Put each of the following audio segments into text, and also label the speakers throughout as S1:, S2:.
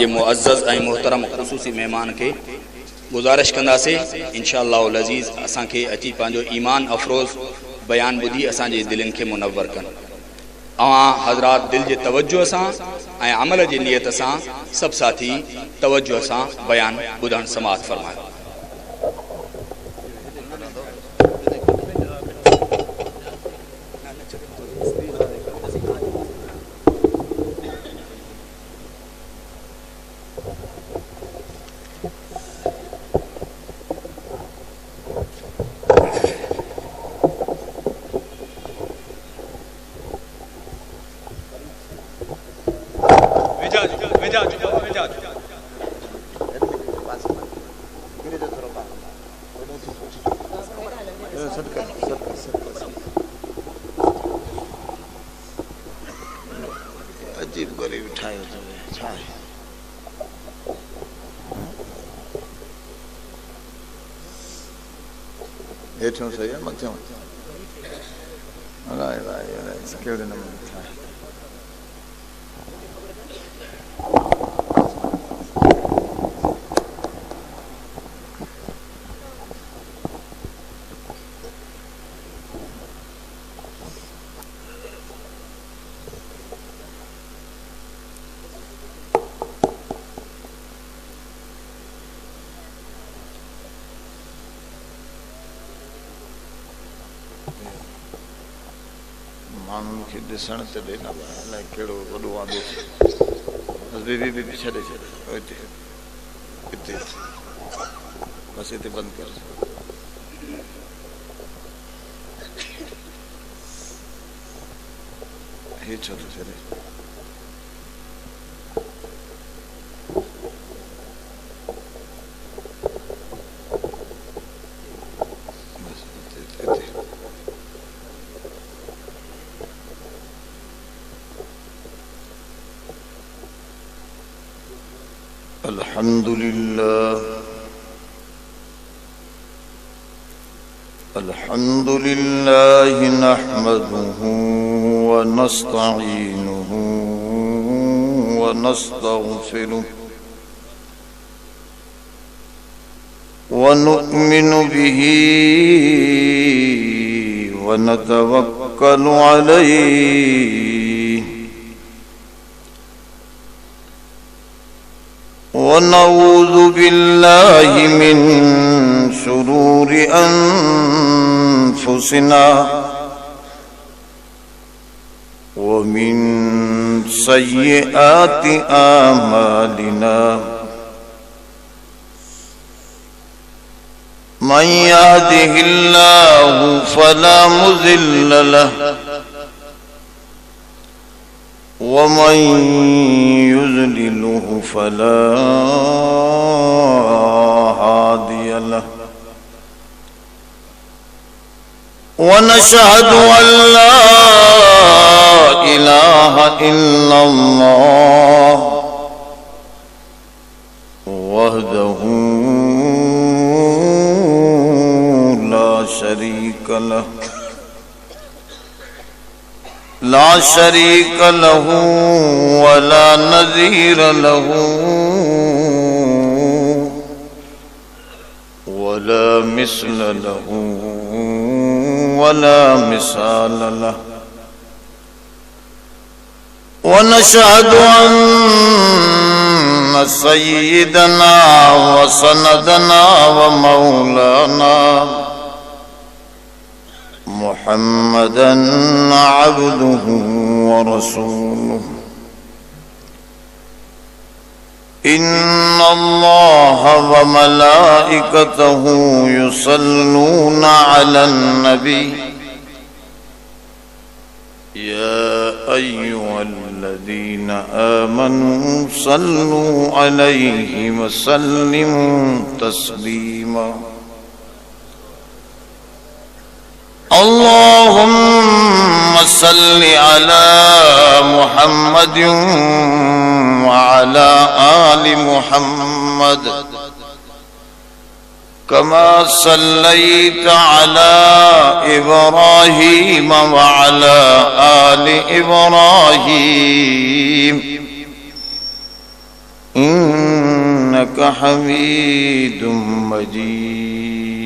S1: ये मुअज़्ज़ज़ ऐं मोहतरम ख़ुसूसी मेहमान के गुजारिश कंदासीं इंशाअल्लाहुल अज़ीज़ असां खे अची पंहिंजो ईमान अफ़रोज़ बयान ॿुधी असांजे दिलनि खे मुनव्वर कनि। अवां हज़रात दिल जे तवज्जो सां ऐं अमल जी नियत सां सभु साथी तवज्जो सां बयान ॿुधण समाअत फ़रमायो।
S2: अजीब गरीब ठाहे हेठों सही है मथियों अलाए कहिड़े नमूने ठाहे माण्हुनि खे ॾिसण ते ॾे न अलाए कहिड़ो वॾो आदो बीबी छॾे हिते हिते बसि हिते बंदि कर। हे छो थो छॾे अल्हम्दुलिल्लाह नहमदुहु व नस्तईनुहु व नस्तगफिरुह व नु'मिनु बिही व नतवक्कलु अलैहि ونعوذ بالله من شرور أنفسنا ومن سيئات أعمالنا من يهده الله فلا مضل له ومن يضلله فلا هادي له ونشهد أن لا إله إلا الله وحده لا شريك له ولا نظير له ولا مثل له ولا مثال له ونشهد أن سيدنا وسندنا ومولانا محمدا عبده ورسوله إن الله وملائكته يصلون على النبي يا أيها الذين آمنوا صلوا عليه وسلموا تسليما اللهم صل على محمد وعلى آل محمد كما صليت على إبراهيم وعلى آل إبراهيم इन्नका हमीदुम मजीद।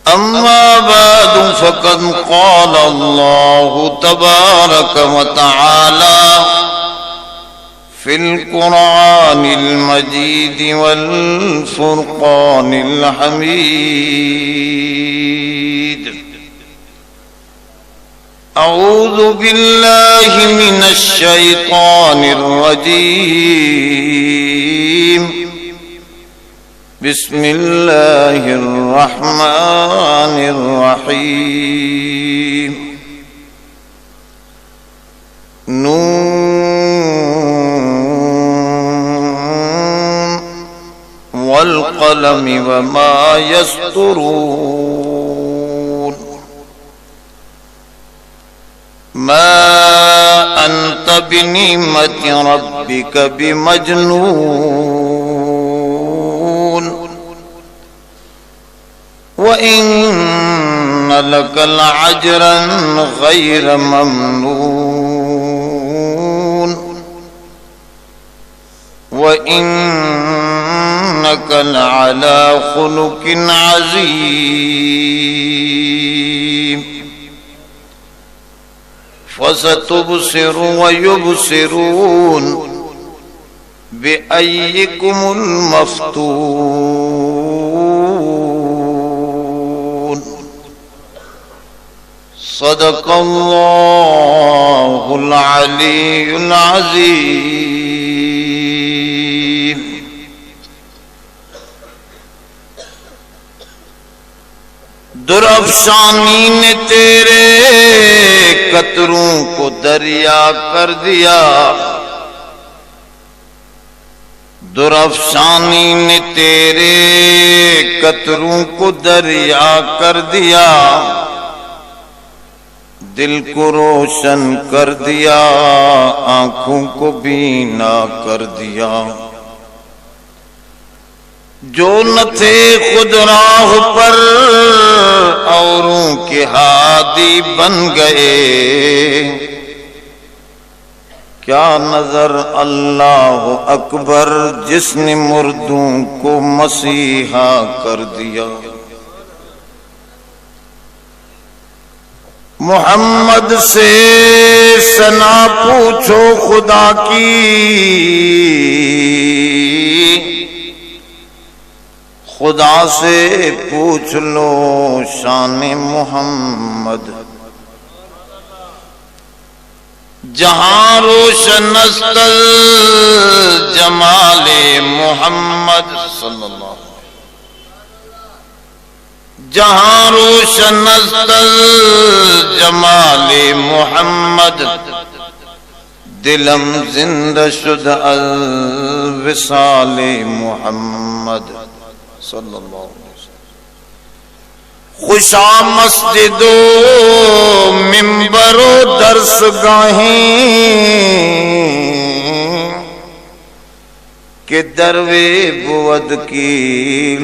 S2: अम्मा बादु फ़क़द क़ाल अल्लाहु तबारक व तआला फिल कुरानिल मजीद वल फुरक़ानिल हमीद। अऊज़ु बिल्लाहि मिनश शैतानिर रजीम। बिस्मिल्लाहिर रहमानिर रहीम। नून वल क़लमि वमा यस्तुरून। मा अंत बिनिअमति रब्बिक बिमजनून। व इन्न लक लअज्रन गैर ममनून। व इन्नक लअला खुलुकिन अज़ीम। फसतुबसिरु व युबसिरून बिअय्यिकुमुल मफ्तून। सदक़ल्लाहुल अलीयुल अज़ीम। दुरफ़शानी ने तेरे कतरों को दरिया कर दिया। दुरफ़शानी ने तेरे कतरों को दरिया कर दिया। दिल को रोशन कर दिया, आंखों को बीना कर दिया। जो न थे खुद राह पर औरों के हादी बन गए। क्या नजर अल्लाह अकबर जिसने मुर्दों को मसीहा कर दिया। मोहम्मद से सना पूछो खुदा की। खुदा से पूछ लो शान मोहम्मद। जहां रोशनस्तल जमाले मोहम्मद सल्लल्लाहु। जहां रोशनस्तल जमाले मोहम्मद। दिलम जिंदा शुद अल विसाले मोहम्मद सल्लल्लाहु अलैहि वसल्लम। खुशा मस्जिदो मिंबरो दर्सगाहें के दरवे बुवद की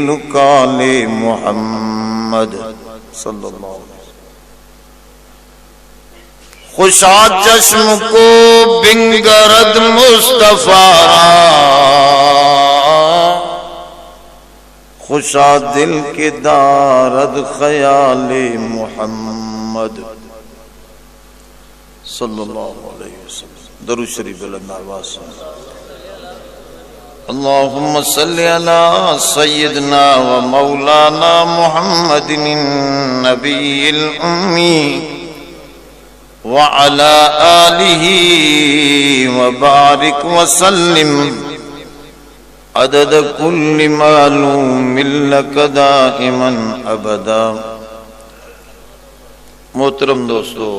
S2: लुकाले मोहम्मद सल्लल्लाहु अलैहि वसल्लम। खुशा चश्म को बिंगरद मुस्तफा। खुशा दिल के दारद ख्याले मोहम्मद सल्लल्लाहु अलैहि वसल्लम। दरूद शरीफ बुलंद आवाज़ से। अल्लाहुम्मा सल्लि अला सय्यिदना व मौलाना मुहम्मदिन नबिय्यिल उम्मी व अला आलिहि व बारिक व सल्लिम अदद कुल्लि मालूमिन लक दाइमन अबदा। मोहतरम दोस्तों,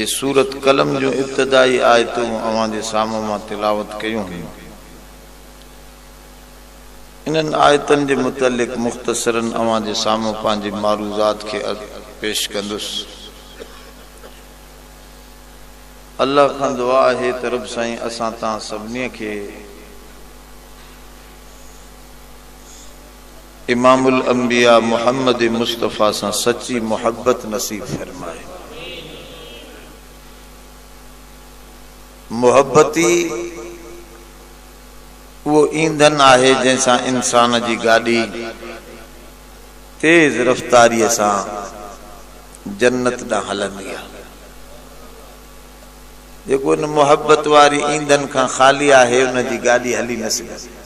S2: इस सूरत कलम जो इब्तदाई आयतों अवांजे साम्हूं मां तिलावत कयूं हुयूं। इन्हनि आयतन के मुतलिक मुख्तसरन अवांजे साम्हूं पंहिंजे मारूज़ात के पेश कंदुसि। अल्लाह खां दुआ है तरफ साईं असां तव्हां सभिनी खे इमामुल अंबिया मोहम्मद मुस्तफ़ा से सच्ची मोहब्बत नसीब फरमाए। मोहब्बती वो ईंधन आहे जैसा इंसान जी गाड़ी तेज रफ्तारी से जन्नत ॾांहुं हलंदी आहे। जेको इन मोहब्बत वारी ईंधन खां ख़ाली आहे उन जी गाड़ी हली न सघंदी।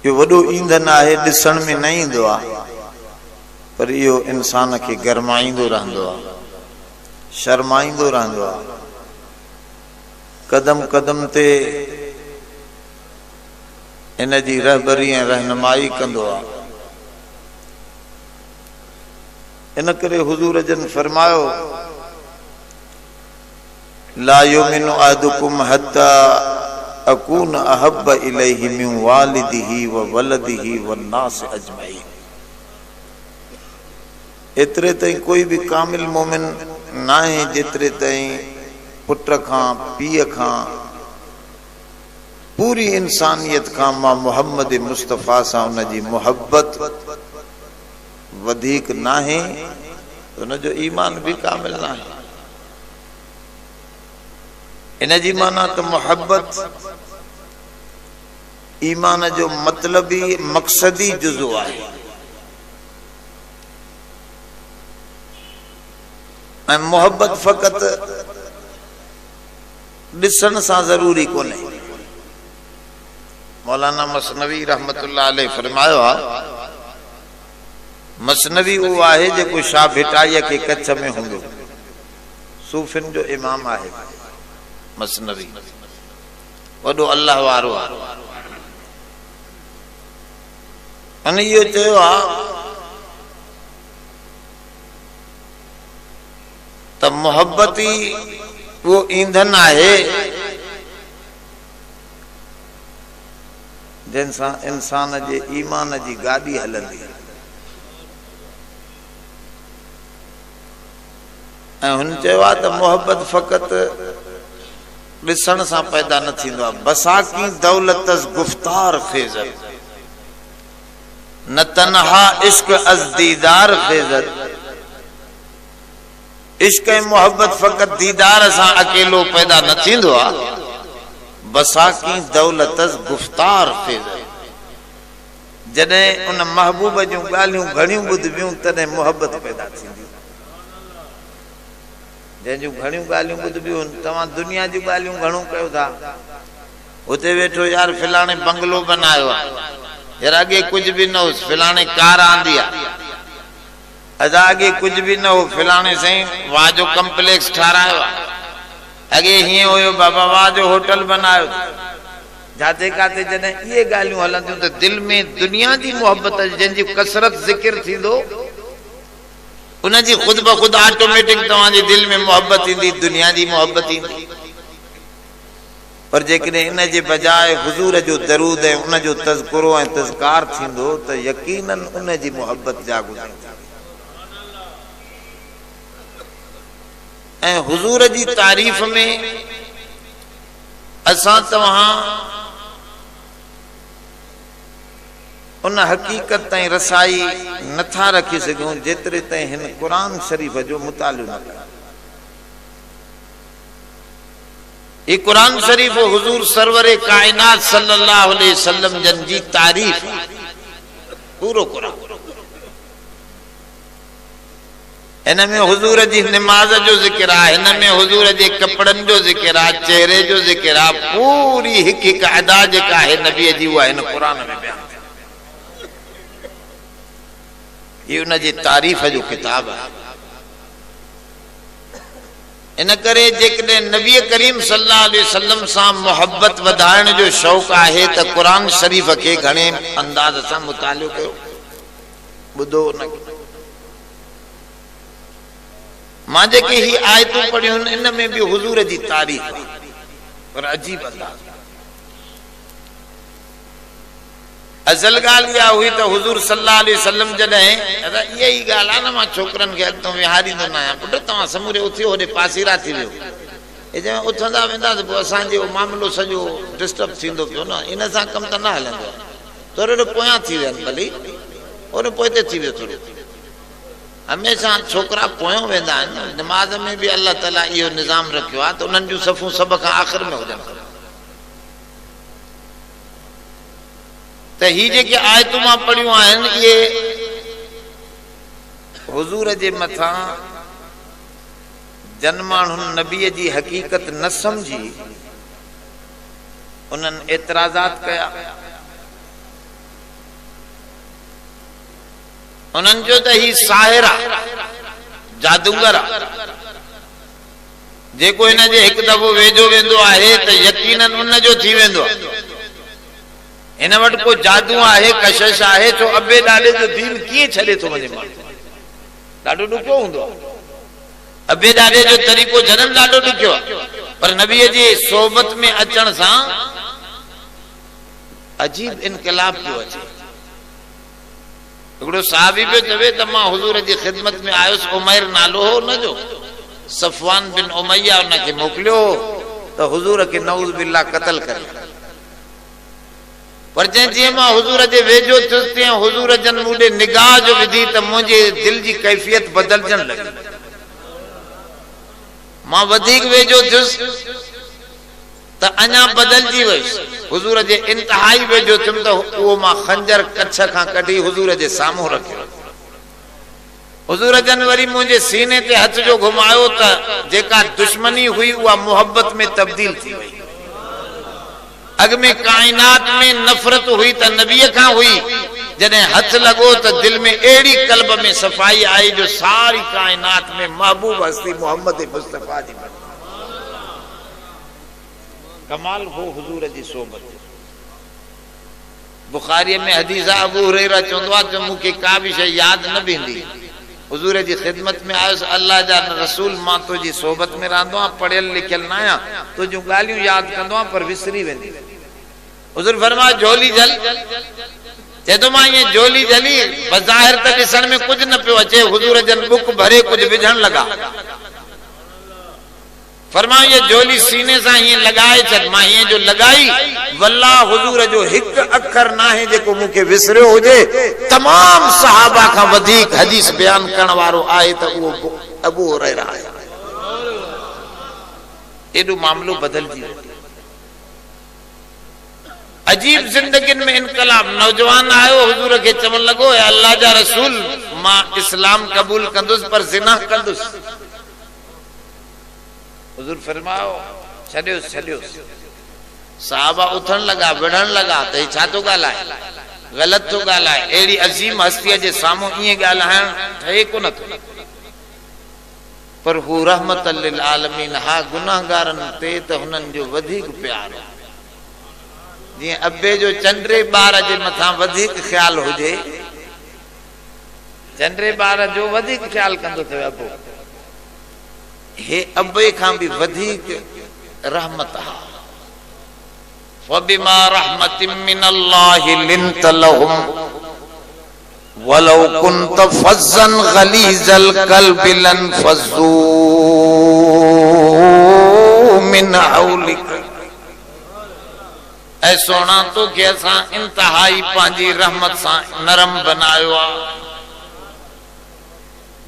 S2: इहो वॾो ईंधन आहे, ॾिसण में न ईंदो आहे, पर इहो इंसान खे गरमाईंदो रहंदो आहे, शर्माईंदो रहंदो आहे, कदम कदम ते इन जी रहबरी ऐं रहनुमाई कंदो आहे। इन करे हुजूर जन फरमायो, ला युमिनु अहदुकुम हत्ता अकून अहब्ब इलैहि मिन वालिदिही व वलदिही वन्नास अजमईन। एतिरे ताईं कोई भी कामिल मोमिन ना है जेतिरे ताईं पुट खां पीउ खां पूरी इंसानियत खां मां मोहम्मद मुस्तफ़ा सां उन जी मोहब्बत वधीक ना है, उन जो ईमान भी कामिल ना है। इन जी माना तो मोहब्बत ईमान जो मतलबी मकसदी जुज़ो आहे ऐं मोहब्बत फ़क़त ॾिसण सां ज़रूरी कोन्हे। मौलाना मसनवी रहमतुल्लाह अलैह फरमायो आहे, मसनवी वो आहे जेको शाह भिटाईअ के कच्छ में हूंदो, सूफिन जो इमाम आहे मसनवी, वॾो अल्लाह वारो आहे। अने इहो चयो आहे त मोहब्बत ही वो ईंधन आहे जंहिंसां इंसान जे ईमान जी गाॾी हलंदी आहे। ऐं हुन चयो आहे त मोहब्बत फ़क़त ॾिसण सां पैदा न थींदो आहे। बसाकी दौलतस गुफ्तार फेज़त न तन्हा इश्क अज़ दीदार फेज़त। इश्क ऐं मोहब्बत फ़क़त दीदार सां अकेलो पैदा न थींदो आहे। बसाकी दौलतस गुफ्तार फेज़त। जॾहिं उन महबूब जूं ॻाल्हियूं घणियूं ॿुधबियूं तॾहिं मोहब्बत पैदा थींदी। जंहिंजूं घणियूं ॻाल्हियूं ॿुधबियूं, तव्हां दुनिया जूं ॻाल्हियूं घणो कयो था, उते वेठो यार फिलाणे बंगलो बनायो आहे, यार अॻे कुछ भी न हो, फिलाणे कार आंदी आहे, अदा अॻे कुछ भी न हो, फिलाणे साईं वाह जो कम्प्लेक्स ठारायो आहे, अॻे हीअं हुयो बाबा वाह जो होटल बनायो। जाते काथे जॾहिं इहे ॻाल्हियूं हलंदियूं त दिल में दुनिया जी मोहब्बत, जंहिंजी कसरत ज़िक्र थींदो, उन जी खुद ब खुद ऑटोमेटिक तव्हांजे दिल में मोहब्बत ईंदी, दुनिया जी मोहब्बत ईंदी। पर जेकॾहिं इन जे बजाय हुजूर जो दरूद ऐं उन जो तज़कुरो ऐं तज़कार थींदो त यकीनन उन जी मोहब्बत जागुज़रंदी। ऐं हुजूर जी तारीफ़ में असां तव्हां उन हकीकत ताईं रसाई नथा रखी सघूं जेतिरे ताईं हिन क़ुरान शरीफ़ जो मुतालो न कयूं। ये कुरान शरीफ हुजूर सरवरे कायनात सल्लल्लाहु अलैहि वसल्लम जन जी तारीफ पूरो कुरान। इन में हुजूर जी नमाज जो जिक्र आहे, इन में हुजूर जे कपड़न जो जिक्र आहे, चेहरे जो जिक्र आहे, पूरी हिक हिक अदा जेका आहे नबी जी उहा इन कुरान में बयान। ये उन जी तारीफ जो किताब है। इन करे जेकॾहिं नबी करीम सल्लल्लाहु अलैहि वसल्लम सां मोहब्बत वधाइण जो शौक़ आहे त कुरान शरीफ़ खे घणे अंदाज़ सां मुतालो कयो, ॿुधो न। मां जेके ही आयतूं पढ़ियूं इन में भी हुजूर जी तारीफ़, पर अजीब अंदाज़। असल ॻाल्हि इहा हुई त हुजूर सल्लल्लाहु अलैहि वसल्लम जॾहिं इहा ई ॻाल्हि आहे न, मां छोकिरनि खे अॻितो विहारींदो न आहियां, पुटु तव्हां समूरे उथी होॾे पासीरा थी वियो, हे जंहिं उथंदा वेंदा त पोइ असांजो मामिलो सॼो डिस्टर्ब थींदो पियो न, इन सां कमु त न हलंदो आहे। थोरो पोयां थी विया भली, ओॾे पोइ ते थी वियो थोरो। हमेशा छोकरा पोयों वेंदा आहिनि। नमाज में भी अल्लाह ताला इहो निज़ाम रखियो आहे त उन्हनि जूं सफ़ूं सभ खां आख़िर में हुजनि। त ही जेके आयतूं मां पढ़ियूं आहिनि इहे हुज़ूर जे मथां जन माण्हुनि नबीअ जी हक़ीक़त न सम्झी उन्हनि एतिराज़ात कया। उन्हनि जो त ही साहिर आहे, जादूगर आहे, जेको हिन जे हिकु दफ़ो वेझो वेंदो आहे त यकीनन उन जो थी वेंदो आहे। हिन वटि को जादू आहे, कशिश आहे, छो अबे ॾाॾे जो दीन कीअं छॾे थो वञे माण्हू? ॾाढो ॾुखियो हूंदो आहे। अबे ॾाॾे जो तरीक़ो छॾणु ॾाढो ॾुखियो आहे, पर नबीअ जी सोबत में अचण सां अजीब इनकलाब पियो अचे। हिकिड़ो साहबी पियो चवे त मां हुज़ूर जी ख़िदमत में आयुसि, उमैर नालो हो हुन जो, सफ़वान बिन उमैया उनखे मोकिलियो त हुज़ूर खे नऊज़ बिल्लाह क़त्ल करे। पर जीअं मां हुज़ूर जे वेझो थियुसि तीअं हुज़ूर जन मूं ॾे निगाह जो विधी त मुंहिंजे दिलि जी कैफ़ियत बदिलजण लॻी। मां वधीक वेझो थियुसि त अञा बदिलजी वयुसि। हुज़ूर जे इंतिहाई वेझो थियुमि त उहो मां खंजर कच्छ खां कढी हुज़ूर जे साम्हूं रखियो। हुज़ूर जन वरी मुंहिंजे सीने ते हथ जो घुमायो त जेका दुश्मनी हुई उहा मुहबत में तब्दील थी वई। अॻ में काइनात में नफ़रत हुई त नबीअ खां हुई, जॾहिं हथ लॻो त दिलि में अहिड़ी कल्ब में सफ़ाई आई जो सारी काइनात में महबूब हस्ती मोहम्मद मुस्तफ़ा जी बनी। कमाल हो हुज़ूर जी सोबत। बुखारी में हदीस आहे, अबू हुरैरा चवंदो आहे त मूंखे का बि शइ यादि न बींदी। हुज़ूर जी ख़िदमत में आयुसि, अल्लाह जा रसूल मां तुंहिंजी सोबत में रहंदो आहियां, पढ़ियल लिखियल न आहियां, तुंहिंजूं ॻाल्हियूं यादि कंदो आहियां पर विसरी वेंदी। हुज़ूर फरमायो झोली झल। चए थो मां ईअं झोली झली, बज़ाहिर त ॾिसण में कुझु न पियो अचे, हुज़ूर जन बुक भरे कुझु विझण लॻा। फरमायो ये झोली सीने सां हीअं लॻाए छॾ। मां हीअं जो लॻाई, वल्लाह हुज़ूर जो हिकु अखर न आहे जेको मूंखे विसरियो हुजे। तमाम सहाबा खां वधीक हदीस बयान करण वारो आहे त उहो अबू हुरैरा आहे। एॾो मामलो बदलजी वियो। अजीब जिंदगियुनि में इनकलाब। नौजवान आयो, हुज़ूर खे चवण लॻो, अल्लाह जा रसूल मां इस्लाम क़बूल कंदुसि पर ज़िना कंदुसि। हुज़ूर फरमायो छॾियोसि छॾियोसि। साहबा उथण लॻा, विढ़ण लॻा त ही छा थो ॻाल्हाए, ग़लति थो ॻाल्हाए। अहिड़ी अज़ीम हस्तीअ जे साम्हूं ईअं ॻाल्हाइण ठहे कोन थो। पर हू रहमत लिल आलमीन। हा, गुनाहगारनि ते त हुननि जो वधीक प्यार। जीअं अबे जो चंडरे ॿार जे मथां वधीक ख़्याल हुजे, चंडरे ॿार जो वधीक ख़्याल कंदो थियो अबो, हे अबे खां बि वधीक रहमत आहे। फबिमा रहमतिन मिनल्लाहि लिंत लहुम वलौ कुंत फज़्ज़न गलीज़ल क़ल्बि लनफ़ज़्ज़ू मिन हौलिक। ऐ सोना तो के असां इंतहाई पंहिंजी रहमत सां नरम बनायो आहे।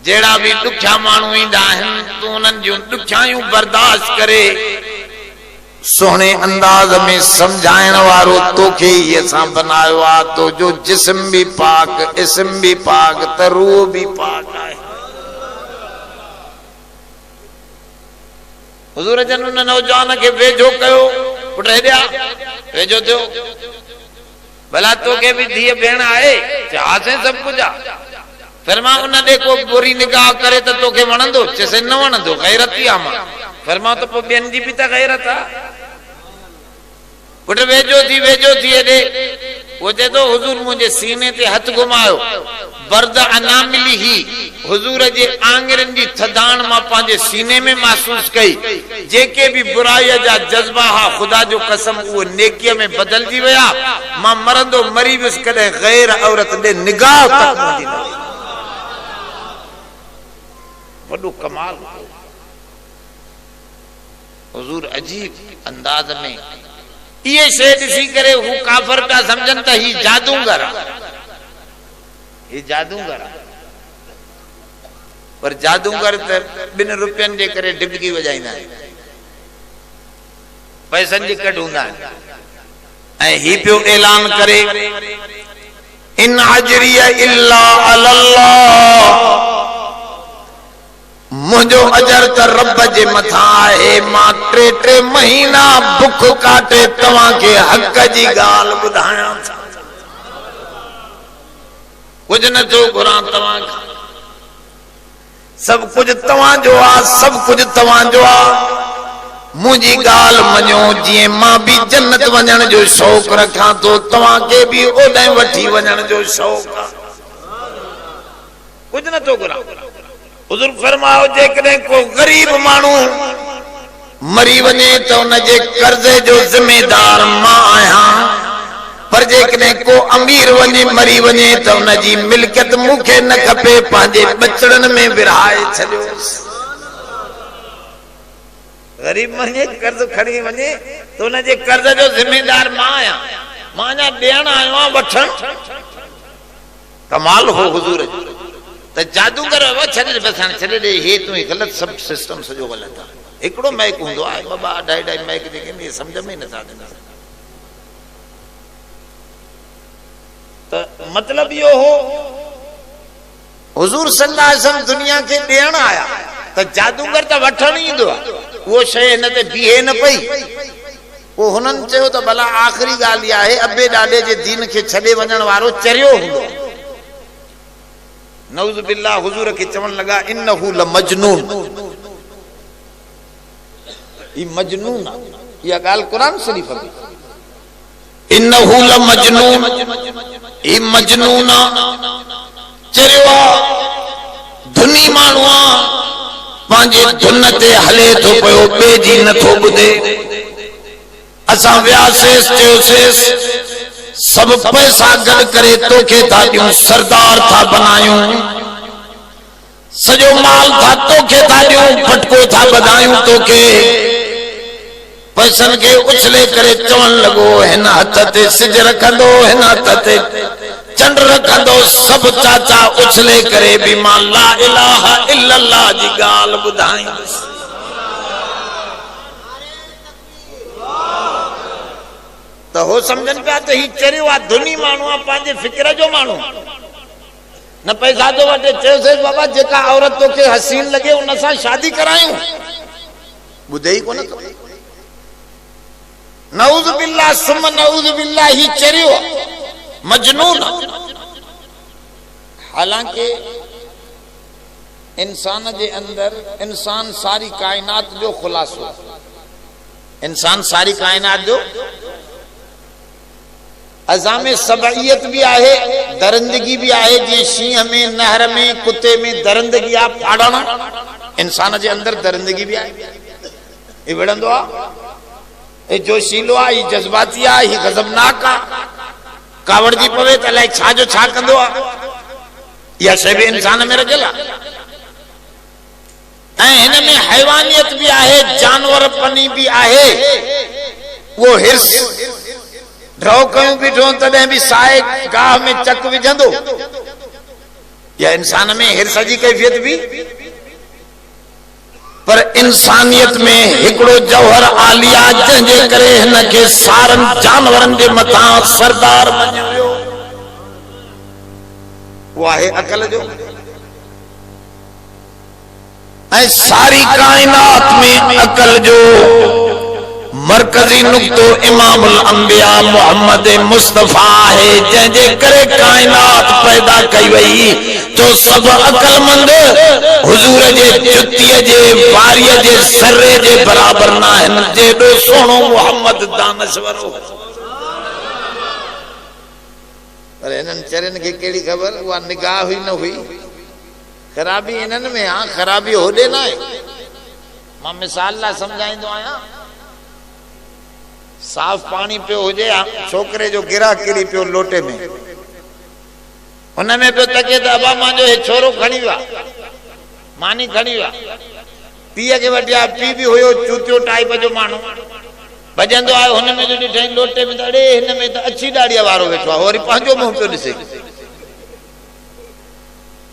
S2: जहिड़ा बि ॾुखिया माण्हू ईंदा आहिनि तूं उन्हनि जूं ॾुखियायूं बर्दाश्त करे सोहणे अंदाज़ में समझाइण वारो तोखे ई असां बनायो आहे। तो जो जिस्म भी पाक, इस्म भी पाक, त रूह भी पाक आहे। हुज़ूर जन उन नौजवान खे वेझो कयो, पुट हेॾा वेझो थियो, भला तोखे बि धीअ भेण आहे? चवां सभु कुझु आहे। फरमा उन ॾे को बुरी निगाह करे त तोखे वणंदो? चइसि न वणंदो, गैरती आहे मां। फरमा त पोइ ॿियनि जी बि त गैरत आहे। पुट वेझो थी हेॾे। वो चए थो हुज़ूर मुंहिंजे सीने ते हथ घुमायो, बर्द अना मिली ही हुज़ूर जे आंगरनि जी थधाण मां पंहिंजे सीने में महसूस कई। जेके भी बुराईअ जा जज़्बा हा, ख़ुदा जो कसम उहो नेकीअ में बदलजी विया। मां मरंदो मरी वियुसि, कॾहिं गैर औरत ॾे निगाह तक मुंहिंजी न वई। वॾो कमाल हो। हुज़ूर अजीब अंदाज में ये शे ॾिसी करे हू काफ़र पिया समझनि त ही जादूगर आहे, ही जादूगर आहे। पर जादूगर त 2 रुपयनि जे करे डिबकी वजाईंदा आहिनि, पैसनि जी कढ हूंदा आहिनि। ऐं ही पियो ऐलान करे इन अजरिया इल्ला अल्लाह, मुझो अजर त रब जे मथा आहे। मां 3 महीना बुख काटे तव्हां के हक जी गाल बुधाया था, कुछ न तो घुरा तव्हां खां, सब कुछ तव्हां जो आ, सब कुछ तव्हां जो आ। मुझी गाल मञो, जी मां भी जन्नत वञण जो शौक़ रखा तो तव्हां के भी ओॾे वठी वञण जो शौक़ आ, कुछ न तो घुरा। हुजूर फरमाओ जेकॾहिं को गरीब माण्हू मरी वञे त उन जे कर्ज़े जो ज़िम्मेदार मां आहियां, पर जेकॾहिं को अमीर वञे मरी वञे त उन जी मिल्कियत मूंखे न खपे, पंहिंजे बचड़नि में विरहाए छॾियोसि। गरीब वञे कर्ज़ खणी वञे त उन जे कर्ज़ जो ज़िम्मेदार मां आहियां, मां अञा ॾियण आयो आहियां वठण। कमाल हो हुजूर जो। त जादूगर छॾे बसण छॾे ॾे, हे तूं ग़लति सभु सिस्टम सॼो ग़लति आहे। हिकिड़ो मैक हूंदो आहे, 2-2 मैक जेके सम्झ में नथा अचनि। त मतलब इहो हो हुजूर सल्लल्लाहु अलैहि वसल्लम दुनिया खे ॾियण आया, त जादूगर त वठण ईंदो आहे, उहो शइ हिन ते बीहे न पई। पोइ हुननि चयो त भला आख़िरी ॻाल्हि इहा आहे, अबे ॾाॾे जे दीन खे छॾे वञण वारो चरियो हूंदो। नऊज़ बिल्लाह हुजूर खे चवण लॻा इन्नहु लमजनून, ई मजनून आहे। इहा ॻाल्हि क़ुरान शरीफ़ में, इन्नहु लमजनून, ई मजनून चरियो आहे, धुनी माण्हू आहे, पंहिंजे धुन ते हले थो पियो, ॿिए जी नथो ॿुधे। असां वियासेस चयोसेस सब पैसा गॾु करे तोखे था ॾियूं, सरदार था बनायूं, सॼो माल था तोखे था ॾियूं, फटको था ॿधायूं तोखे। पैसनि खे उछले करे चवण लॻो हिन हथ ते सिज रखंदो, हिन हथ ते चंड रखंदो, सब चाचा उछले करे भी मां ला इलाहा इल्लल्लाह जी ॻाल्हि ॿुधाईंदुसि। तो हो समझन पिया तो ही चरियो आ, धुनी माण्हू आ, पंहिंजे फिक्र जो माण्हू, न पैसा तो वठे। चयोसि बाबा जेका औरत तोखे हसीन लगे उन सां शादी करायूं, ॿुधे ई कोन तो। नऊज़ बिल्लाह सुम नऊज़ बिल्लाह, ही चरियो आ, मजनून। हालांकि इंसान जे अंदर इंसान सारी कायनात जो खुलासो, इंसान सारी कायनात जो अज़ामे सबइयत भी आहे, दरिंदगी भी आहे। जी शींह में, नहर में, कुत्ते में दरिंदगी आ, फाड़ण, इंसान जे अंदर दरिंदगी भी आहे। ये विढ़ंदो आ, ये जोशीलो आ, ये जज्बाती आ, ये गज़बनाक आ, कावड़जी पवे त अलाए छा जो छा कंदो आ। इहा शइ बि इंसान में रखियल आहे। ऐं हिन में हैवानियत भी आहे, जानवर पनी भी आहे। वो हिर्स ड्रॉ कयूं बीठो तॾहिं भी साए गाह में चक विझंदो, या इंसान में हिर्स जी कैफियत भी। पर इंसानियत में हिकड़ो जौहर आलिया, जंहिंजे करे हिन खे सारनि जानवरनि जे मथां सरदार मञियो वियो, वो आहे अकल जो। ऐं सारी कायनात में अकल जो मरकजी नुक्तो इमामुल अंबिया मोहम्मद मुस्तफा है, जंहिंजे करे कायनात पैदा कई वई। तो सब अकलमंद हुजूर जे जुत्तीअ जे वारीअ जे सर्रे जे बराबर न आहिनि, जेॾो सोणो मोहम्मद दानश्वर हो। पर इन्हनि चरनि खे कहिड़ी ख़बर, उहा निगाह हुई न हुई। ख़राबी इन्हनि में आहे, ख़राबी होॾे न आहे। मां मिसाल लाइ सम्झाईंदो आहियां, साफ़ पानी पियो हुजे, छोकिरे जो गिरा किरी पियो लोटे में, हुनमें पियो तके त अबा मुंहिंजो हे छोरो खणी विया, मानी खणी विया, पीउ खे वठी आया, पीउ बि हुयो चूतियो टाइप जो माण्हू, भॼंदो आयो, हुनमें जो ॾिठई लोटे में त अड़े हिन में त अछी ॾाड़ीअ वारो वेठो आहे, वरी पंहिंजो मुंहुं पियो ॾिसे।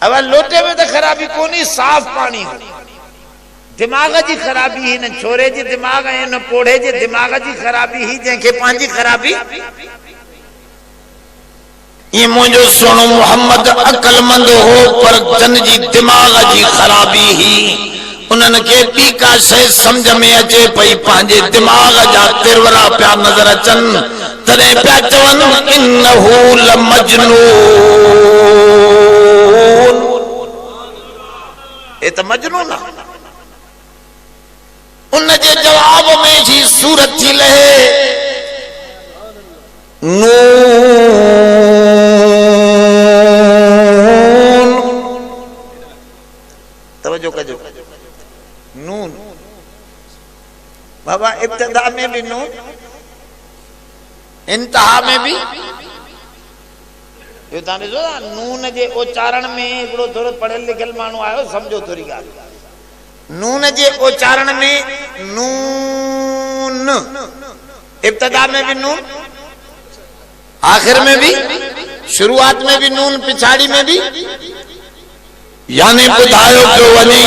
S2: अब लोटे में तो खराबी कोनी, साफ पानी हो। दिमाग जी खराबी ही न छोरे जी दिमाग है न पोढ़े जी दिमाग जी खराबी ही जैसे पांजी खराबी। ये मुझो सुनो मोहम्मद अकलमंद हो पर जन जी दिमाग जी खराबी ही उन्हनि खे ॿी का शइ समझ में अचे पई, पंहिंजे दिमाग जा तिरवरा पिया नज़र अचनि, तॾहिं पिया चवनि इन्नहू लमजनून, ए त मजनून आहे। उन जे जवाब में जी सूरत थी लहे नून। तवज्जो कजो, नून बाबा, इब्तिदा में भी नून, इंतहा में भी। यो ताने जो नून जे उच्चारण में एकड़ो थोड़ो पढ़ियल लिखियल माण्हू आयो, समझो थोड़ी ॻाल्हि। नून जे उच्चारण में नून, इब्तिदा में भी नून, आखिर में भी, शुरुआत में भी नून, पिछाड़ी में भी। यानी बुधायो जो वनी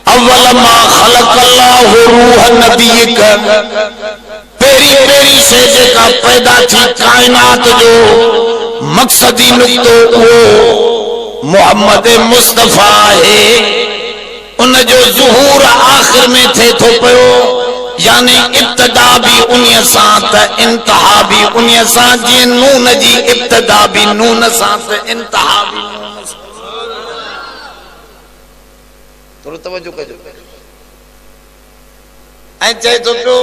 S2: अव्वल मा खलक़ल्लाहु रूह नबीक, पेरी पेरी से जेका पैदा थी कायनात जो मकसदी नुक्तो वो मोहम्मद मुस्तफा है, उन जो ज़ुहूर आखिर में थे थो पयो। यानी इब्तिदा भी उन्हीअ सां त इंतहा भी उन्हीअ सां, जीअं नून जी इब्तिदा भी नून सां त इंतहा भी नून सां। थोड़ो तवज्जो कजो। ऐं चए थो पियो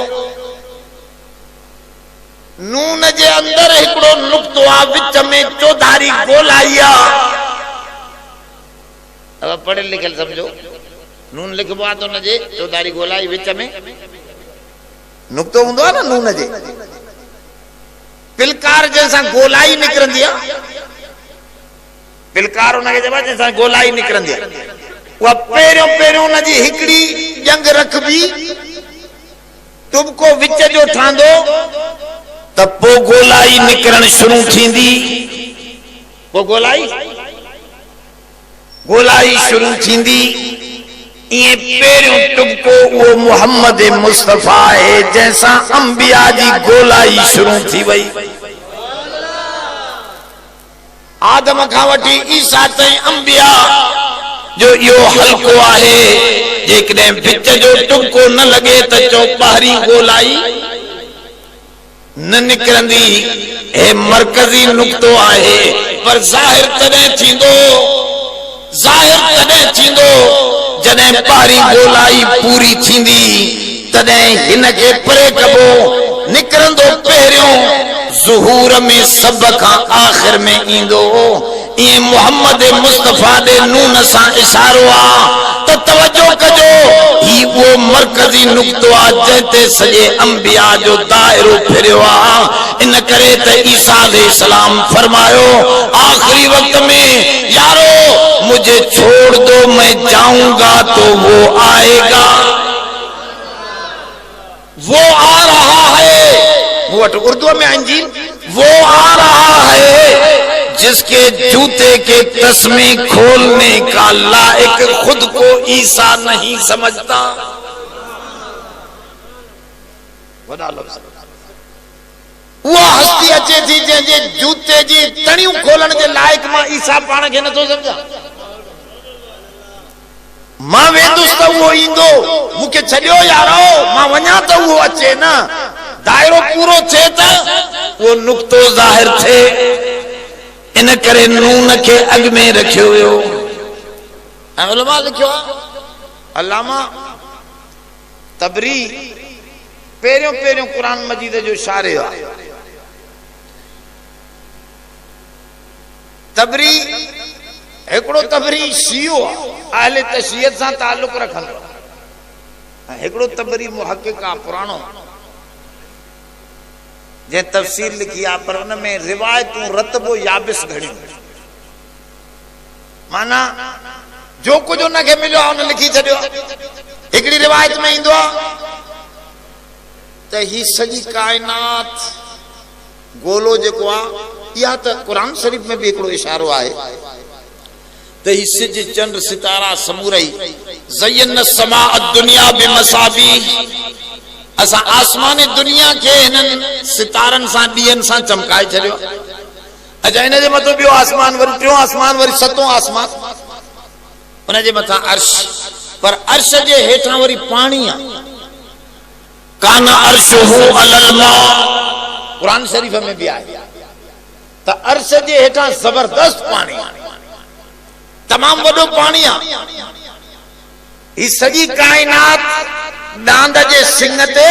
S2: नून जे अंदर हिकिड़ो नुक्तो आहे, विच में चौधारी गोलाई आहे। अब पढ़ियल लिखियल समझो, नून लिखबो आहे त उन जे चौधारी गोलाई विच में नुक्तो हूंदो आहे न नून जे। पिलकार जंहिंसां गोलाई निकिरंदी आहे, पिलकार उनखे चइबो आहे जंहिंसां गोलाई निकिरंदी आहे, उहा पहिरियों पहिरियों उन जी हिकिड़ी जंग रखबी, तुबको विच जो ठहंदो त पोइ गोलाई निकिरण शुरू थींदी। पोइ गोलाई शुरू थींदी। इहे पहिरियों तुबको उहो मोहम्मद मुस्तफा है, जंहिंसां अंबिया जी गोलाई शुरू थी वई। आदम खां वठी ईसा ताईं अंबिया जो इहो हल्को आहे। जेकॾहिं विच जो टुको न लॻे त चो ॿाहिरीं गोलाई न निकिरंदी, हे मरकज़ी नुक्तो आहे। पर ज़ाहिर तॾहिं थींदो जॾहिं ॿाहिरीं गोलाई पूरी थींदी, तॾहिं हिन खे परे कबो, निकिरंदो पहिरियों, ज़ुहूर में सभ खां आख़िर में ईंदो। ये मोहम्मद मुस्तफा दे नून सां इशारो आ तो तवज्जो कजो, ही वो मरकजी नुक्तो आ जंहिंते सॼे अंबिया जो दायरो फिरियो आ। इन करे त ईसा अलैहिस्सलाम फरमायो आखिरी वक्त में, यारो मुझे छोड़ दो मैं जाऊंगा तो वो आएगा, वो आ रहा है। वो उर्दू में इंजील, वो आ रहा है जिसके जूते के तस्मे खोलने का लायक खुद को ईसा नहीं समझता। वो हस्ती अचे थी जंहिंजे जूते जी तणियूं खोलण जे लायक मां ईसा पाण खे नथो समझा। मां वेंदुसि त उहो ईंदो, मूंखे छॾियो यारो, मां वञा त उहो अचे न। दायरो पूरो थिए त वो नुक्तो ज़ाहिर थिए। इन करे नून के अग में रखियो वियो। उलमा लिखियो अल्लामा तबरी पहिरियों पहिरियों कुरान मजीद जो शारे आहे। तबरी हिकिड़ो तबरी शियो अहले तशय्युद सां ताल्लुक रखंदो, हिकिड़ो तबरी मुहक्किक आहे पुराणो जे तफसीर लिखी आ, पर उन में रिवायतूं रतबो याबिस घड़ियूं, माना जो कुछ उनखे मिलियो आहे उन लिखी छॾियो। हिकिड़ी रिवायत में ईंदो आहे त ही सॼी कायनात गोलो जेको आहे, इहा त क़ुरान शरीफ में भी हिकिड़ो इशारो आहे त ही सिज चंड सितारा समूरई ज़य्यन समा दुनिया बिमसाबी असा आसमान दुनिया के हिनन सितारन सा दियन सा चमकाए छड़ियो। अच्छा इन जे मथो बियो आसमान वरी टियों आसमान वरी सतों आसमान उन जे मथा अर्श पर अर्श जे हेठां वरी पानी आ काना अर्शहु अलल मा कुरान शरीफ में भी आया त अर्श जे हेठां जबरदस्त पानी तमाम वडो पानी आ। ई सजी कायनात डांद जे सिंग ते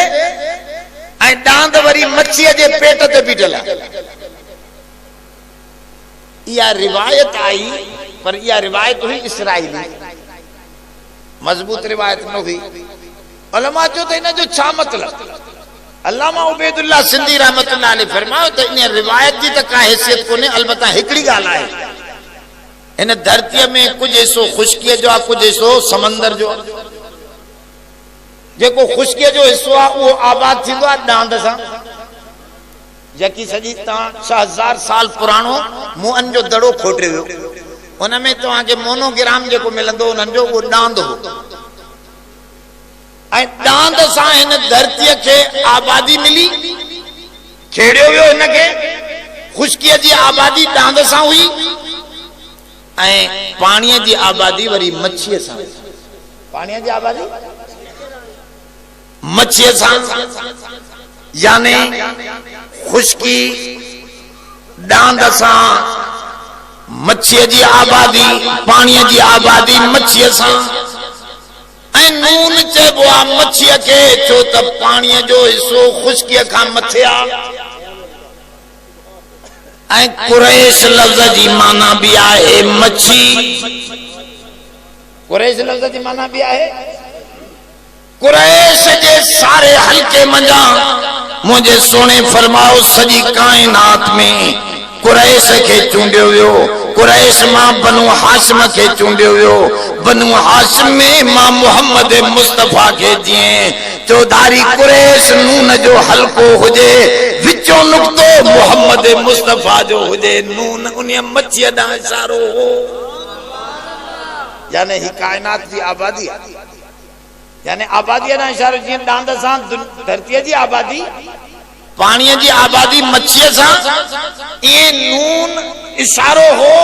S2: ऐं डांद वरी मच्छी जे पेट ते बीठल आहे। यह रिवायत आई पर यह रिवायत हुई इसराइली मजबूत रिवायत न हुई। उलमा जो तो इन जो छा मतलब अल्लामा उबैदुल्लाह सिंधी रहमतुल्लाह अलैह फरमायो त इन रिवायत जी त का हैसियत कोने अलबत्ता हिकड़ी गाल आहे इन धरती में कुछ हिस्सो खुशकी जो आ कुछ हिस्सो समंदर जो जेको खुशकी जो हिस्सो आ वो आबाद थिंदो आ डांद सां जकी सजी 6000 साल पुरानो मुअन जो दड़ो खोटे वियो उन में तवा के मोनोग्राम जेको मिलंदो उन जो वो डांद हो ऐं डांद सां इन धरती के आबादी मिली खेड़ियो वियो इन के खुशकी जी आबादी डांद सां हुई ऐं पानी जी आबादी वरी मच्छी सां पानी जी आबादी मच्छी सां यानी खुशकी डांद सां मच्छी जी आबादी पानी जी आबादी मच्छी सां ऐं नून चइबो आहे मच्छी के छो त पानी जो हिस्सो खुशकी खां मथे आहे ऐं कुरैश लफ्ज़ जी माना भी आहे मच्छी कुरैश लफ्ज़ जी माना भी आहे कुरैश जे सारे हल्के मंजा मुझे सोने फरमाओ सजी कायनात में कुरैश के चूंडियो वियो कुरैश मां बनु हाशिम के चूंडियो वियो बनु हाशिम में मां मोहम्मद मुस्तफा के दिए चौधारी कुरैश नून जो हल्को हुजे विचो नुक्तो मोहम्मद मुस्तफा जो हुजे नून उन मच्छी दा इशारो हो यानी ही कायनात की आबादी यानी आबादी ना इशारो जी डांद सां धरती जी आबादी पानी जी आबादी मच्छी सां ये नून इशारो हो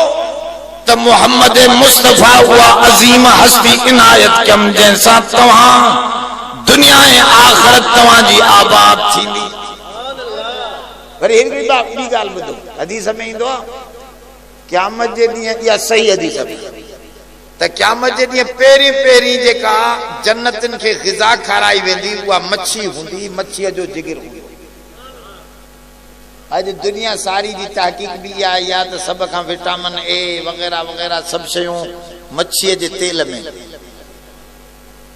S2: तो मोहम्मद मुस्तफा हुआ अजीम हस्ती इनायत कम जैसा तवा दुनिया आखिरत तवा जी आबाद थी वरी हिकड़ी बात बी गाल बुधो हदीस में इंदो क़यामत जे दी या सही हदीस में त क़यामत जे दी पेरी पेरी जेका जन्नतन के ग़िज़ा खाराई वेंदी वा मच्छी हुंदी मच्छी जो जिगर हुंदी आज दुनिया सारी जी तहकीक भी आ या तो सब का विटामिन ए वगैरह वगैरह सब शयूं मच्छी के तेल में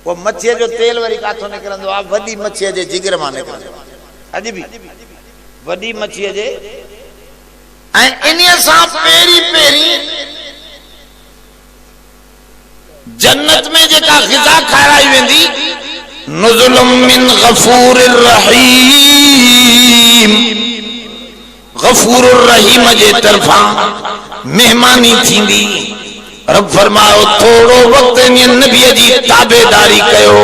S2: वो मच्छी जो तेल वरी काथों निकरंदो आ वडी मच्छी जे जिगर मां निकरंदो अज भी वडी मच्छी जे ऐं इन्हीअ सां पेरी पेरी जन्नत में जेका ग़िज़ा खाराई वेंदी नुज़ुलुम मिन गफूरिर रहीम गफूर रहीम जे तरफा मेहमानी थींदी रब फरमायो थोड़ो वक्त नबी जी ताबेदारी कयो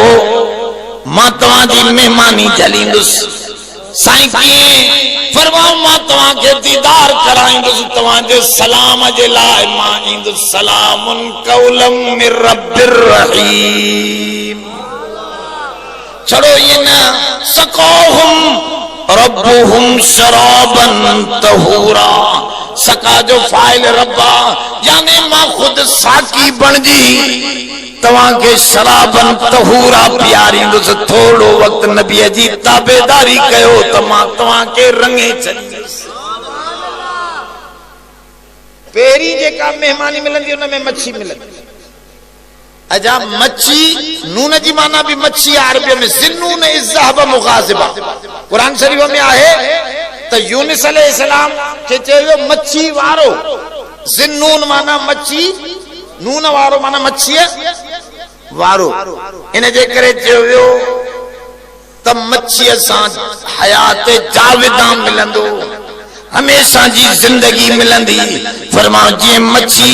S2: मां तवां जी मेहमानी जलींदुस साईं कीअं फरमाओ मां तवां के दीदार कराईंदुस तवां जे सलाम जे लाइ मां ईंदुस सलामुन कौलम मिर रब्बिर रहीम छड़ो इन सकोहुम रब्बुहुम शराबन तहूरा सका जो फाइल रब्बा यानी मां खुद साकी बनजी तवां के शराबन तहूरा प्यारी दुस थोड़ो वक्त नबी जी ताबेदारी कयो त मां तवां के रंगे छॾींदुस पेरी जेका मेहमानी मिलंदी उन में मच्छी मिलंदी अजा मच्छी नून जी माना भी मच्छी अरबी में जिन्नून इज़्ज़हब मुगाज़िबा कुरान शरीफ में आहे तो यूनुस अलैहिस्सलाम के चयो मच्छी वारो जिन्नून माना मच्छी नून वारो माना मच्छी वारो इन जे करे चयो त मच्छी सां हयात जाविदा मिलंदो हमेशा जी जिंदगी मिलंदी फरमाओ जी मच्छी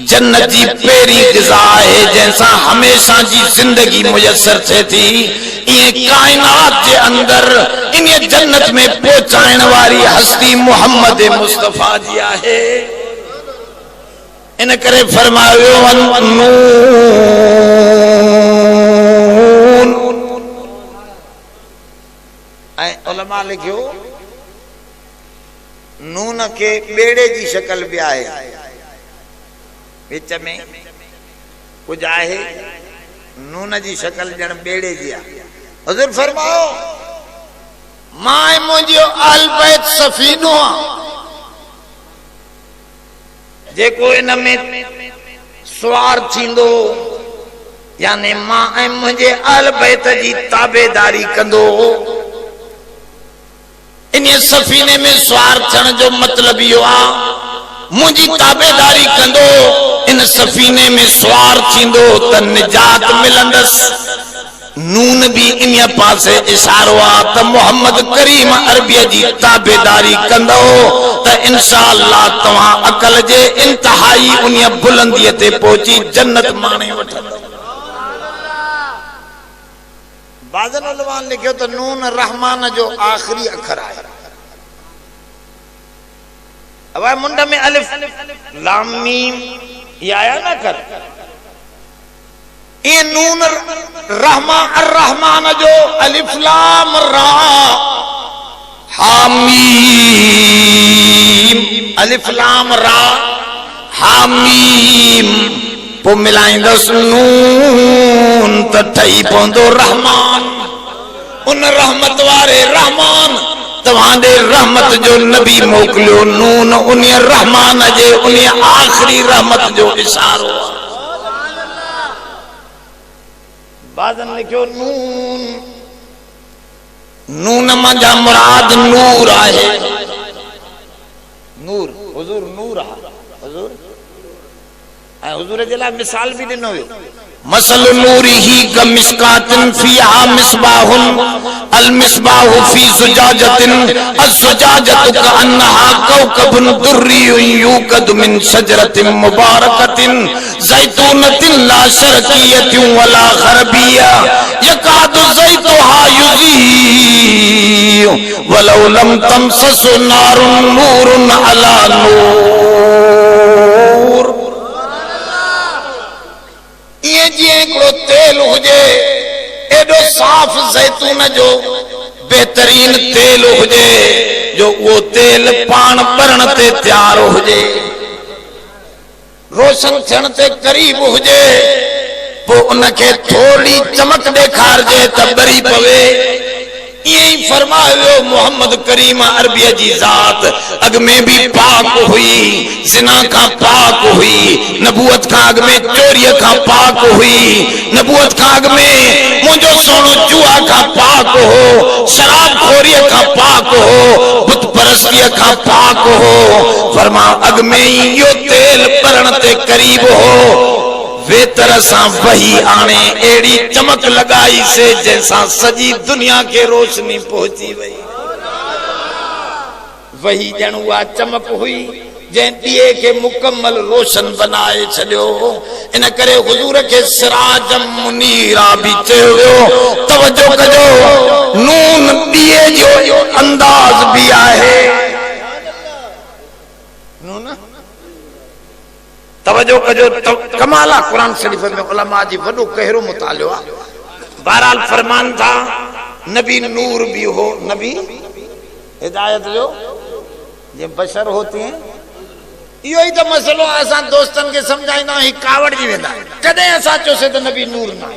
S2: जन्नत जी पेरी ग़िज़ा है जैसा हमेशा जी जिंदगी मुयसर थे थी ये कायनात के अंदर इन जन्नत में पहुंचाने वाली हस्ती मोहम्मद मुस्तफा जी है। इन करे फरमायो उलमा लिखियो नून के बेड़े जी शक्ल भी है विच में कुछ है नून जी शक्ल जन बेड़े जी है। हुज़ूर फरमाओ मां मुझो अहल बैत सफीनो जेको इन में सवार थींदो यानी मां मुझे अहल बैत जी ताबेदारी कंदो। इन सफीने में सवार थियण जो मतलब यो आ मुझी ताबेदारी कंदो इन सफीने में सवार थींदो त निजात मिलंदस। नून भी इन पासे इशारो आ त मोहम्मद करीम अरबिया जी ताबेदारी कंदो त इंशाअल्लाह तवा अकल जे इंतहाई उन बुलंदी ते पहुंची जन्नत माणे वठंदो। बाज़न उलमा लिखियो तो नून रहमान जो आखिरी अखर है। अब मुंड में अलिफ लाम मीम ये आया ना कर ये नून रहमान जो अलिफ लाम रा हामीम अलिफ लाम रा हामीम पो मिलाइंदस नून त ठही पवंदो रहमान। उन रहमत वारे रहमान तवांदे रहमत जो नबी मोकलियो नून उन रहमान जे उन आखिरी रहमत जो इशारो। बाज़न लिखियो नून नून मंजा मुराद नूर आहे। नूर हुजूर नूर आ हुजूर हुजूर जला मिसाल भी दिनो हो मसल नूरिही कमिस्कातिन फीहा मिस्बाहुन अल मिस्बाहु फी सुजाजतिन अस्सुजाजतु कअन्नहा कौकबुन दुर्रियुन यूकदु मिन शजरतिन मुबारकतिन ज़ैतूनतिन ला शरकियतिन वला गरबिया यकादु ज़ैतुहा युज़ीउ वलौ लम तमससु नारुन नूरुन अला नूर। ये जी तेल हुजे एडो साफ जैतून जो बेहतरीन तेल हुजे जो वो तेल पान बरण ते तैयार हुजे रोशन थियण ते करीब हुजे वो उनके थोड़ी चमक देखारजे त बरी पवे। यही फरमायो मोहम्मद करीम अरबिया जी जात अग में भी पाक हुई जिना का पाक हुई नबूवत का अग में चोरी का पाक हुई नबूवत का अग में मुझो सोनो जुआ का पाक हो शराब खोरी का पाक हो बुत परस्ती का पाक हो। फरमा अग में यो तेल परण ते करीब हो वे तरह सा वही आने एड़ी चमक लगाई से जैसा सजी दुनिया के रोशनी पहुंची वही वही जन हुआ चमक हुई जैं दिए के मुकम्मल रोशन बनाए छो। इन करे हुजूर के सिराजम मुनीरा भी चयो तवज्जो कजो नून दिए जो अंदाज भी आहे नून तवज्जो कजो कमाला कुरान शरीफ में उलमा जी वडो कहरो मुतालियो आ। बहरहाल फरमान था नबी नूर भी हो नबी हिदायत जो जे बशर होती हैं यो ही तो मसलो असा दोस्तन के समझाइना ही कावड़ जी वेंदा कदे असा चोसे तो नबी नूर ना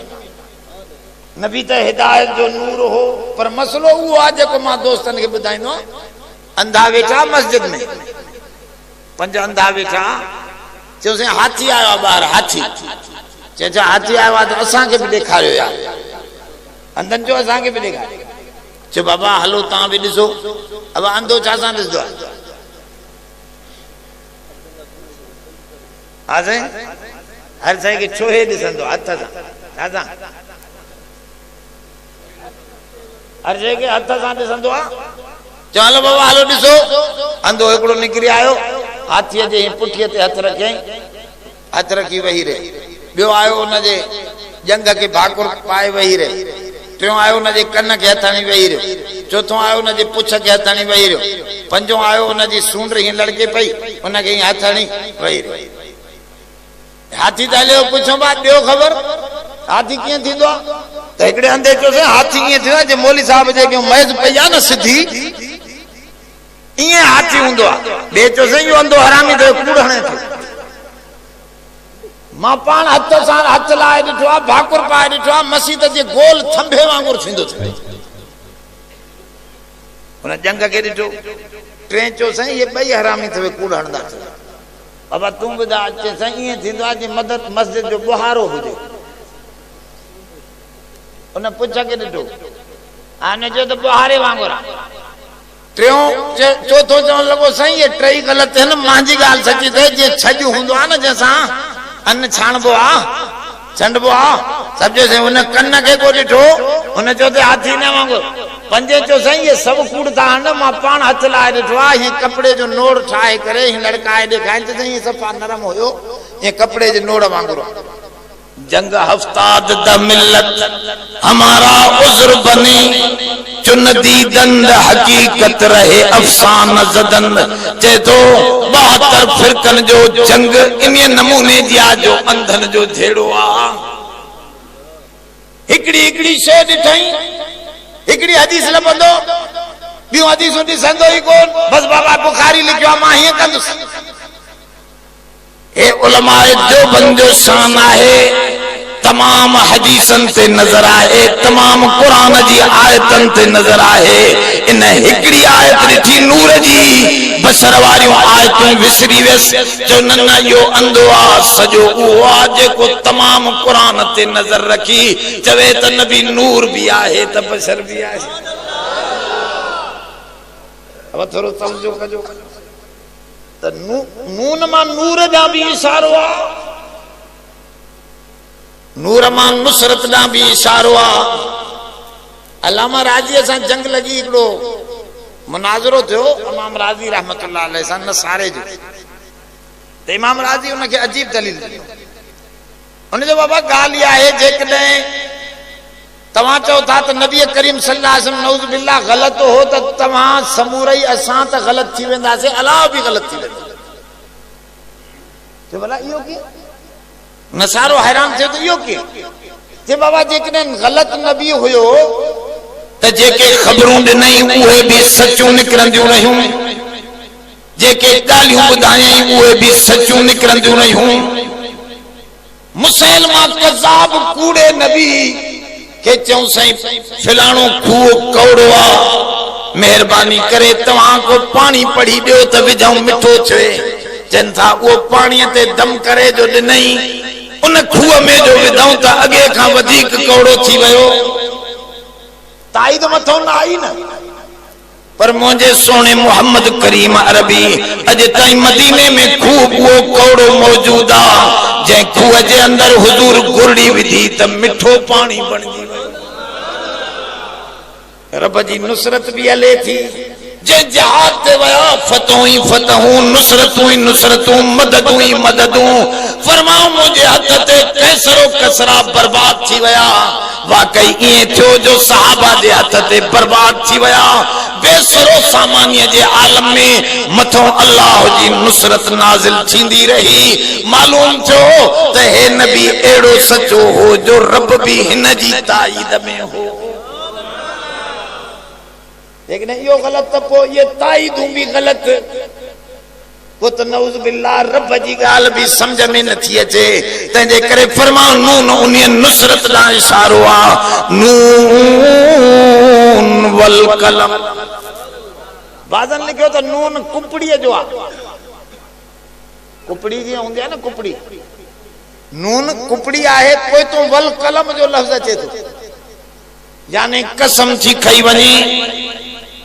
S2: नबी तो हिदायत जो नूर हो पर मसलो वो आ जेको मां दोस्तन के बुधाइनो अंधा वेठा मस्जिद में पंज अंधा वेठा चोसे हाथी आयो बाहर हाथी चेचा हाथी आयो तो असा के भी दिखायो यार अंदन जो असा के भी दिखायो चो बाबा हलो ता भी दिसो अब अंधो चासा दिसदो आजे हर साई के छोहे दिसंदो हथ सा चासा हर जगह के हथ सा दिसंदो आ चलो बाबा हलो दिसो अंधो एकड़ो निकरी आयो हाथी जे पुठिए ते हथ रखे हथ रखी वही रहे। बियो आयो उनजे जंग के भाकुर पाए वही रहे। टियों आयो उनजे कन के हथाणी वही रहियो। चौथों आयो उनजे पुछ के हथाणी वही रहियो। पंजों आयो उनजी सूंड हीअं लड़के पई उनखे हथाणी वही रहियो। हाथी त हलियो पुछो बात ॿियो ख़बर हाथी कीअं थींदो आहे त हिकिड़े हंधि चयोसीं हाथी ईअं थींदो आहे जे मौली साहिब जेके मैज़ पई आहे न सिधी ईअं हाथी हूंदो आहे। ॿिए चयोसीं इहो अंधो हरामी थियो कूड़ हणे थो। मां पाण हथ सां हथ लाए ॾिठो आहे भाकुर पाए ॾिठो आहे मस्जिद जे गोल थंभे वांगुरु थींदो थियो। हुन जंग खे ॾिठो। टे चयोसीं इहे ॿई हरामी थियो कूड़ हणंदा थियो। बाबा तूं ॿुधा चइसां ईअं थींदो आहे जे मस्जिद जो ॿुहारो हुजे। उन पुछ खे ॾिठो हाणे चयो त ॿुहारे वांगुरु आहे। टियों चौथो चवणु लॻो साईं इहे टई ग़लति आहिनि मुंहिंजी ॻाल्हि सची अथई। जीअं छॼु हूंदो आहे न जंहिंसां अन्न छाणबो आहे छंडबो आहे सभु चयोसीं हुन कन खे को ॾिठो हुन चयो त हाथी न वांगुरु। पंजे चयो साईं इहे सभु कूड़ था हणनि मां पाण हथ लाए ॾिठो आहे हीअं कपिड़े जो नोड़ ठाहे करे हीअं लड़काए ॾेखारिनि त साईं सफ़ा नरम हुयो हीअं कपिड़े जे नोड़ वांगुरु। जंग हफ्ताद द मिल्लत हमारा उज़्र बनी चुनदी दंद हकीकत रहे अफसान ज़दन। चए तो 72 फिरकन जो जंग इन नमूने जी आहे जो अंधन जो झेड़ो आहे। हिकिड़ी शइ ॾिठई हिकिड़ी हदीस लभंदो ॿियूं हदीसूं ॾिसंदो ई कोन। बस बाबा बुखारी लिखियो आहे मां हीअं कंदुसि। हे उलमाए देवबंद जो शान आहे तमाम हदीसन ते नजर आहे तमाम कुरान जी आयतन ते नजर आहे। इन हिकड़ी आयत ॾिठी नूर जी बसर वारियूं आयतूं विसरी वियसि। जो न इहो अंधो आहे सॼो उहो आहे जेको तमाम कुरान ते नजर रखी चवे त नबी नूर बि आहे त बशर बि आहे। अब थोरो समझो कजो त नून मां नूर ॾांहुं बि इशारो आहे नूर मां नुसरत ॾांहुं बि इशारो आहे। अलामा राज़ीअ सां जंग लॻी हिकिड़ो मुनाज़रो थियो इमाम राज़ी रहमतुल्लाह अलैह सां नसारे जो। त इमाम राज़ी उनखे अजीब दलील ॾिनो। उनजो बाबा ॻाल्हि इहा आहे जेकॾहिं तव्हां चओ था त नबी करीम सल्लल्लाहु अलैहि वसल्लम नऊज़ बिल्लाह ग़लति हो त तव्हां समूरई असां त ग़लति थी वेंदासीं अलाह बि ग़लति थी वेंदो। भला इहो कीअं नसारो हैरान थियो त इहो कीअं जे बाबा जेकॾहिं ग़लति नबी हुयो त जेके ख़बरूं ॾिनई उहे बि सचूं निकिरंदियूं रहियूं जेके ॻाल्हियूं ॿुधायई उहे बि सचूं निकिरंदियूं रहियूं। मुसैलमा कज़ाब कूड़े नबी के चऊं साईं फिलाणो खूह कौड़ो आहे महिरबानी करे तव्हां को पाणी पढ़ी ॾियो त विझूं मिठो थिए। चवनि था उहो पाणीअ ते दम करे जो ॾिनई उन खूह में जो विधऊं त अॻे खां वधीक कौड़ो थी वियो। ताईद मथो न आई न पर मुंहिंजे सोने मोहम्मद करीम अरबी अॼु ताईं मदीने में खूह उहो कौड़ो मौजूद आहे जंहिं खूह जे अंदर हुजूर गुरड़ी विधी त मिठो पाणी बणिजी वियो। रब जी नुसरत बि हले थी जे जहाद ते वया फतहूं ई फतहूं नुसरतूं ई नुसरतूं मददूं ई मददूं फरमाओ मुंहिंजे हथ ते कैसरो कसरा बर्बाद थी विया। वाकई ईअं थियो जो सहाबा जे हथ ते बर्बाद थी विया। बेसरो सामान्य जे आलम में मथों अल्लाह जी नुसरत नाज़िल थींदी रही। मालूम थियो त हे नबी अहिड़ो सचो हो जो रब भी हिन जी ताईद में हो। लेकिन यो गलत तो पो ये ताईदूं भी गलत वो तो नऊज़ बिल्लाह रब जी गाल भी समझ में न थी अचे। तंहिंजे करे फरमाओ नून उन नुसरत दा इशारो आ नून वल कलम। बाज़न लिखियो तो नून कुपड़ी जो आ कुपड़ी जी हुंदी है ना कुपड़ी नून कुपड़ी आहे कोई तो वल कलम जो लफ्ज अचे तो यानी कसम थी खई वनी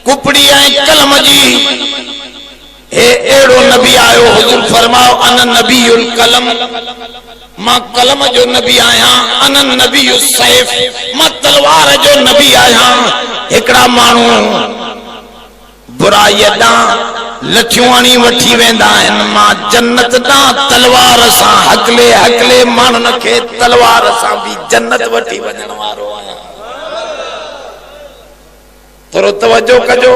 S2: कुपड़ी ऐं कलम जी। हे एड़ो नबी आयो हुजूर फरमाओ अन नबीउल कलम मां कलम जो नबी आया अन नबीउस सैफ मां तलवार जो नबी आया। हिकड़ा मानू बुराई ॾांहुं लठियूं वठी वेंदा आहिनि मां जन्नत ॾांहुं तलवार सां हकले हकले माण्हुनि खे तलवार सां भी जन्नत वठी वञण वारो आहियां। थोरो तवजो कजो,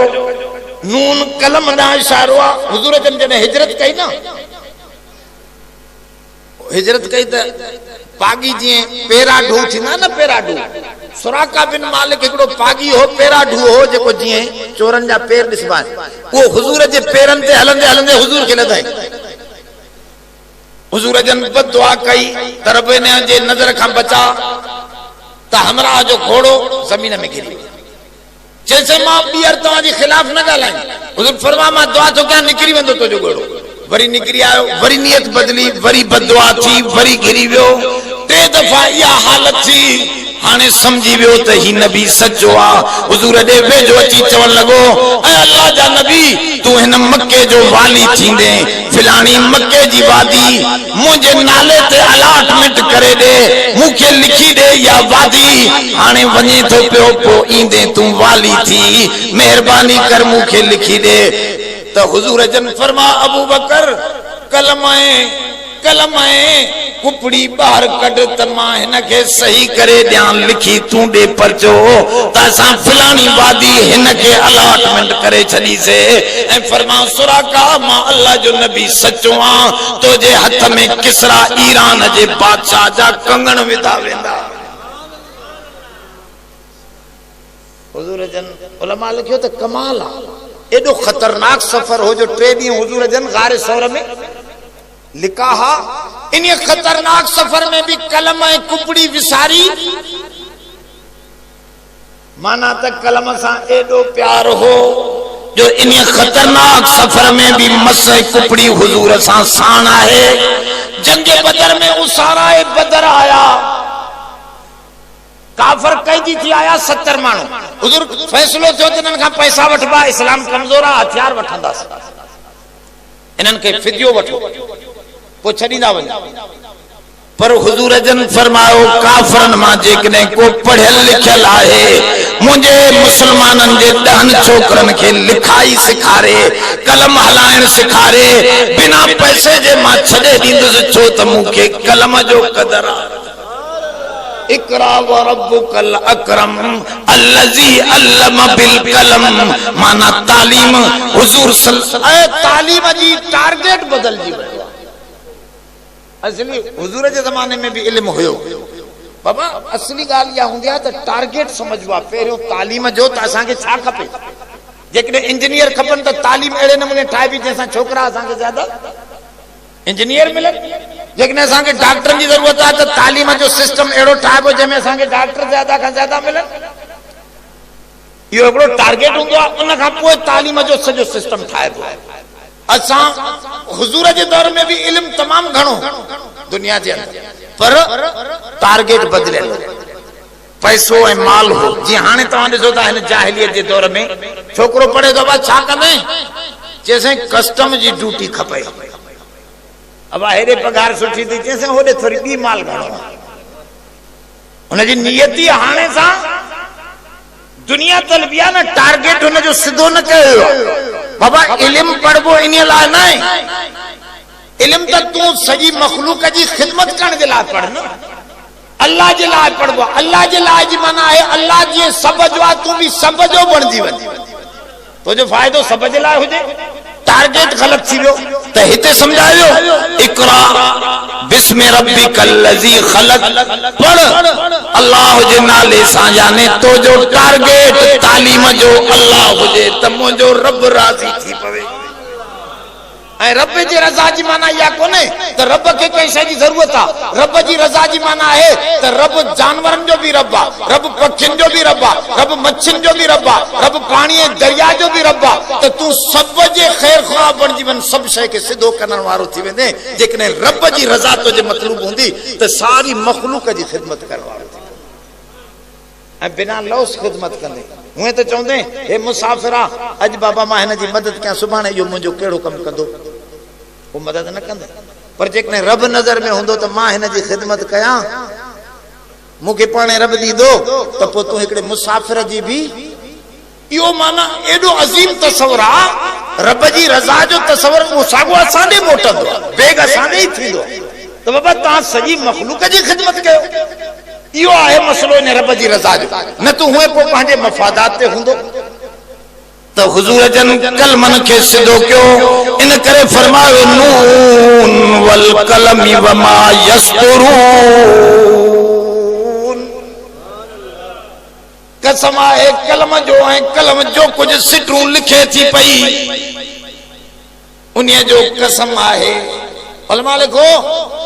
S2: नून कलम ॾांहुं इशारो आहे। हुजूर जन जॾहिं हिजरत कई न, हिजरत कई त पागी जीअं पेराडू थींदा न, पेराडू सुराका बिन मालिक हिकिड़ो पागी हो, पेराडू हो जेको जीअं चोरनि जा पेर ॾिसबा उहो हुजूर जे पेरनि ते हलंदे हलंदे हुजूर खे लधाई। हुजूर जन बददुआ कई त रब इन जे नज़र खां बचा त हमरा जो घोड़ो ज़मीन में गिरी जैसे मां ॿीहर तव्हांजे ख़िलाफ़ न ॻाल्हाई। हुजूर फरमा मां दुआ थो कयां निकिरी वेंदो तुंहिंजो घोड़ो। वरी निकिरी आयो, वरी नियत बदली, वरी बददुआ थी, वरी गिरी वियो। टे दफ़ा इहा हालत थी। हाने समझी वियो त ही नबी सचो आ। हुजूर ॾे वेझो अची चवण लॻो, ऐं अल्लाह जा नबी तूं हिन मके जो वाली थींदे फिलाणी मके जी वादी मुंहिंजे नाले ते अलाटमेंट करे ॾे, मूंखे लिखी ॾे या वादी। हाणे वञे थो पियो, पोइ ईंदे तूं वाली थी, महिरबानी कर मूंखे लिखी ॾे। त हुजूर जन फरमा अबू बकर कलम कुपड़ी ॿाहिरि कढ त मां हिन खे सही करे ॾियां, लिखी तूं ॾे परचो त असां फिलाणी वादी हिन खे अलाटमेंट करे छॾीसीं। ऐं फरमा सुराका मां अल्लाह जो नबी सचो आं, तुंहिंजे हथ में किसरा ईरान जे बादशाह जा कंगण विधा वेंदा। हुजूर जन उलमा लिखियो त कमाल आहे, एॾो ख़तरनाक सफ़र हो जो 3 ॾींहं हुजूर जन गारे सौर में लिका हा। इन खतरनाक सफर में भी कलम ऐं कुपड़ी विसारी, माना त कलम सां एॾो प्यार हो जो इन खतरनाक सफर में भी मस कुपड़ी हुजूर सां साण आहे। जंगे बदर में उसाराए बदर आया, काफर कैदी थी आया 70 माण्हू। हुजूर फैसलो थियो त इन्हनि खां पैसा वठबा, इस्लाम कमज़ोर आहे, हथियार वठंदासीं, इन्हनि खे फिदियो वठो पोइ छॾींदा वञो। पर हुजूर जन फरमायो काफरन मां जेकॾहिं को पढ़ियल लिखियल आहे, मुंहिंजे मुसलमाननि जे 10 छोकरनि खे लिखाई सेखारे, कलम हलाइण सेखारे, बिना पैसे जे मां छॾे ॾींदुसि, छो त मूंखे कलम जो क़दर आहे। इकरा व रब्बुकल अकरम अल्लज़ी अल्लम बिल कलम, माना तालीम हुजूर तालीम जी टारगेट बदलजी वई। असली हुजूर जे ज़माने में भी इल्म हुयो बाबा, असली ॻाल्हि इहा हूंदी आहे त टारगेट समझबो आहे। पहिरियों तालीम जो त असांखे छा खपे, जेकॾहिं इंजीनियर खपनि त तालीम अहिड़े नमूने ठाहिबी जंहिंसां छोकिरा असांखे ज्यादा इंजीनियर मिलनि। जेकॾहिं असांखे डॉक्टरनि जी ज़रूरत आहे त तालीम जो सिस्टम अहिड़ो ठाहिबो जंहिंमें असांखे डॉक्टर ज्यादा खां ज्यादा मिलनि। इहो हिकिड़ो टारगेट हूंदो आहे, उन खां पोइ तालीम जो सॼो सिस्टम ठाहिबो। असां हुजूर जे दौर में भी इल्म तमाम घणो दुनिया जे अंदर, पर टारगेट बदलियल, पैसो ऐं माल हो। जीअं हाणे तव्हां ॾिसो था हिन जाहिलियत जे दौर में छोकिरो पढ़े थो बा छा कंदे, चएसि कस्टम जी ड्यूटी खपे, अब हेॾे पगार सुठी थी, चएसि होॾे थोरी ॿी माल घणो। हुनजी नियत ई हाणे सां दुनिया तलबिया न टारगेट हुन जो सिधो न कयो बाबा। इल्म पढ़बो इन लाइ न, इल्म त तूं सॼी मखलूक जी ख़िदमत करण जे लाइ पढ़ न, अल्लाह जे लाइ पढ़बो। अल्लाह जे लाइ जी माना आहे अल्लाह जी सब जो आहे, तूं भी सब जो बणजी वञ, तुंहिंजो फ़ाइदो सब जे लाइ हुजे। टारगेट ग़लत थी वियो त हिते समझायो इकरा बिस्मि रब्बिकल लज़ी खलक, पढ़ अल्लाह जे नाले सां, यानी तो जो टारगेट तालीम जो अल्लाह हुजे त मुंहिंजो रब राज़ी थी पवे। ऐं रब जी रज़ा जी माना इहा कोन्हे त रब खे कंहिं शइ जी ज़रूरत आहे। रब जी रज़ा जी माना आहे त रब जानवरनि जो बि रब आहे, रब पखियुनि जो बि रब आहे, रब मच्छियुनि जो बि रब आहे, रब पाणी दरिया जो बि रब आहे। त तूं सब जे ख़ैर ख़्वाह बणिजी वञ, सभु शइ खे सिधो करण वारो थी वेंदे। जेकॾहिं रब जी रज़ा तुंहिंजे मतलूब हूंदी त सारी मखलूक जी ख़िदमत करण वारो थी ऐं बिना लौस ख़िदमत कंदे। हूअं त चवंदे हे मुसाफ़िर आहे, अॼु बाबा मां हिन जी मदद कयां, सुभाणे इहो मुंहिंजो कहिड़ो कमु कंदो, वो मदद न कंदे। पर जेकॾहिं रब नज़र में हूंदो त मां हिन जी ख़िदमत कयां, मूंखे पाणे रब ॾींदो, त पोइ तूं हिकिड़े मुसाफ़िर जी बि, इहो माना एॾो अज़ीम तसव्वुर आहे रब जी रज़ा जो तसवर वो सागो असांजे मोटंदो बेग असांजे ही थींदो तो बाबा ता सजी मखलूक जी खिदमत कयो इहो आहे मसलो ने रब जी रज़ा जो न तू हुए को पंहिंजे मफादात ते हुंदो तो हुजूर जन कलमन के सिधो क्यों इन करे फरमायो नून वल कलमी वमा यस्तुरून कसम है कलम जो कुछ सिटरू लिखे थी पई उन्हें जो कसम है उलमा लिखो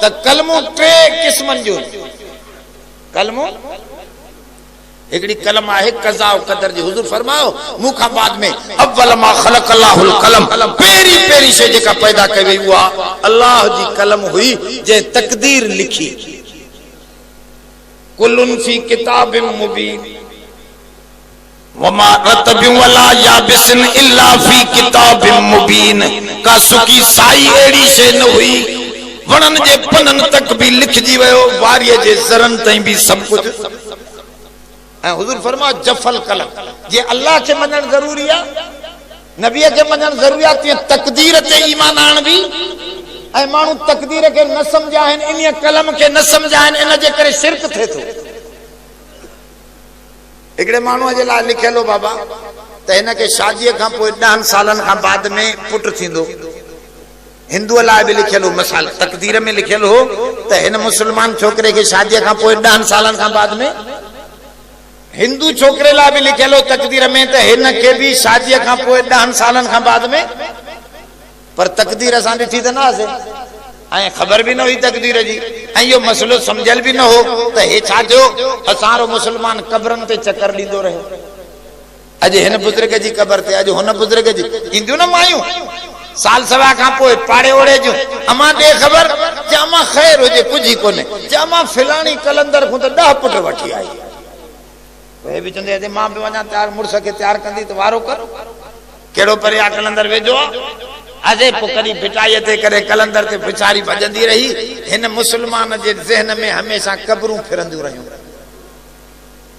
S2: त कलमो टे किस्मन जो कलमो एकड़ी कलम है कज़ा और कदर जी हुजूर फरमाओ मुखा बाद में अव्वल मा खलक अल्लाहुल कलम पेरी से जेका पैदा कई हुआ अल्लाह जी कलम हुई जे तकदीर लिखी कुल्लुन फी किताबिन मुबीन वमा रतबिन वला याबिसन इल्ला फी किताबिन मुबीन का सुकी साई एड़ी से न हुई वणन जे पनन तक भी लिख जी वयो वारिय जे जरन तई भी सब कुछ हुजूर फरमा जफल कलम जे अल्लाह के मनन जरूरी है नबी के मनन जरूरी है तकदीर ते ईमान आन भी ए मानू तकदीर के न समझाइन इन कलम के न समझाइन इन जे करे शिरक थे तो एकड़े मानू जे ला लिखेलो बाबा त इन के शादी का 10 सालन का बाद में पुट थींदो हिंदू ला भी लिखेलो मसाल तकदीर में लिखेलो त इन मुसलमान छोकरे के शादी का 10 सालन का बाद में हिंदू छोकरे ला भी लिखेलो तकदीर में तो हिन के भी शादी का 10 सालन का बाद में पर तकदीर असां ॾिठी त न से ऐं ख़बर भी न हुई तकदीर जी ऐं यो मसलो समझल भी न हो तो हे छा जो असारो मुसलमान कब्रन ते चक्कर लींदो रहे अज हिन बुजुर्ग जी कब्र ते अज हुन बुजुर्ग जी इंदियो न मायूं साल सवा का पोए पाड़े ओड़े जो अमा दे खबर जामा खैर हो जे कुछ ही कोने जामा फिलानी कलंदर को तो 10 पुट वठी आई वे भी चंदे दे मां पे वना तैयार मुड़स के तैयार कंदी तो वारो कर केड़ो पर आ कलंदर वेजो अजे पुकरी पिटाई ते करे कलंदर ते बेचारी भजंदी रही हिन मुसलमान जे ज़हन में हमेशा कब्रूं फिरंदियूं रहियूं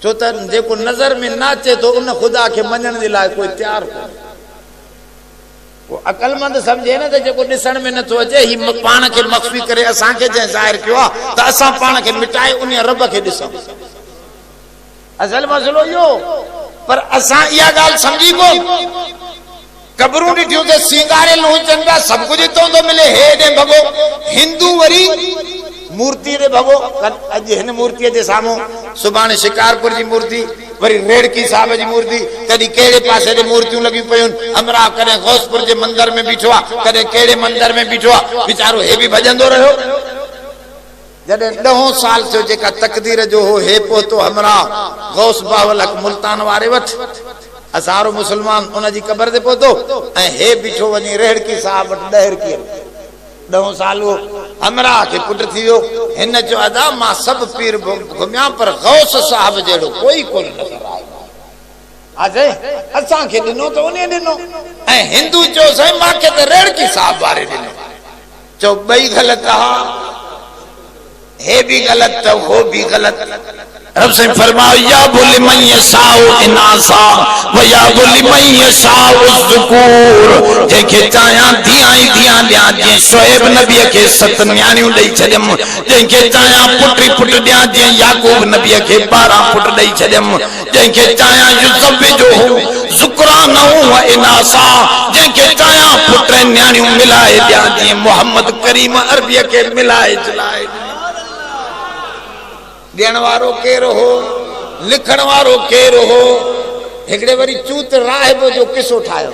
S2: छो त जेको नजर में नाचे तो उन खुदा के मनण दे लाए कोई तैयार कोन वो अकलमंद समझे न त जेको दिसण में न तो अचे ही पाण के मख्फी करे असा के जे जाहिर कियो त असा पाण के मिटाए उन रब के दिसो असल मसलो यो पर असा या गाल समझी को कब्रूं ॾिठियूं त सिंगारे लो चंगा सब कुछ तो मिले हे दे भगो हिंदू वरी मूर्ति रे भगो अज हिन मूर्ति जे सामो सुभाणे शिकारपुर जी मूर्ति वरी रेड़की साहब जी मूर्ति कदी केड़े पासे रे मूर्तियों लगी पयुन अमरा करे गौसपुर जे मंदिर में बिठवा कदे केड़े मंदिर में बिठवा बेचारो हे भी भजंदो रहो जदे 10 साल से जेका तकदीर जो हो हे पोतो हमरा गौस बावलक मुल्तान वारे वठ असारो मुसलमान उन जी कब्र दे पोतो ए हे बिठो वनी रेड़की साहब वट डहर की 10 साल वो हमरा के पुट थियो हिन जो अदा मा सब पीर घुमिया पर गौस साहब जेड़ो कोई कोन नजर आयो आजे असा के दिनो तो उन्हें दिनो ए हिंदू जो सही मा के ते रेड़की साहब वारे दिनो जो बई गलत रहा हे भी गलत तो वो भी गलत रब से फरमाओ या बोली मन यसाउ इनासा व या बोली मन यसाउ ज़ुकूर जेके चाया दिया दिया जे शोएब नबी के 7 न्याणियों दई छदम जेके चाया पुट दिया जे याकूब नबी के 12 पुट दई छदम जेके चाया युसब्बिजो ज़ुकरान व इनासा जेके चाया पुट न्याणियों मिलाए दिया जे मोहम्मद करीम अरबी के मिलाए चलाए देण वारो केर हो लिखण वारो केर हो एकड़े वरी चूत राहिब जो किस्सो ठायो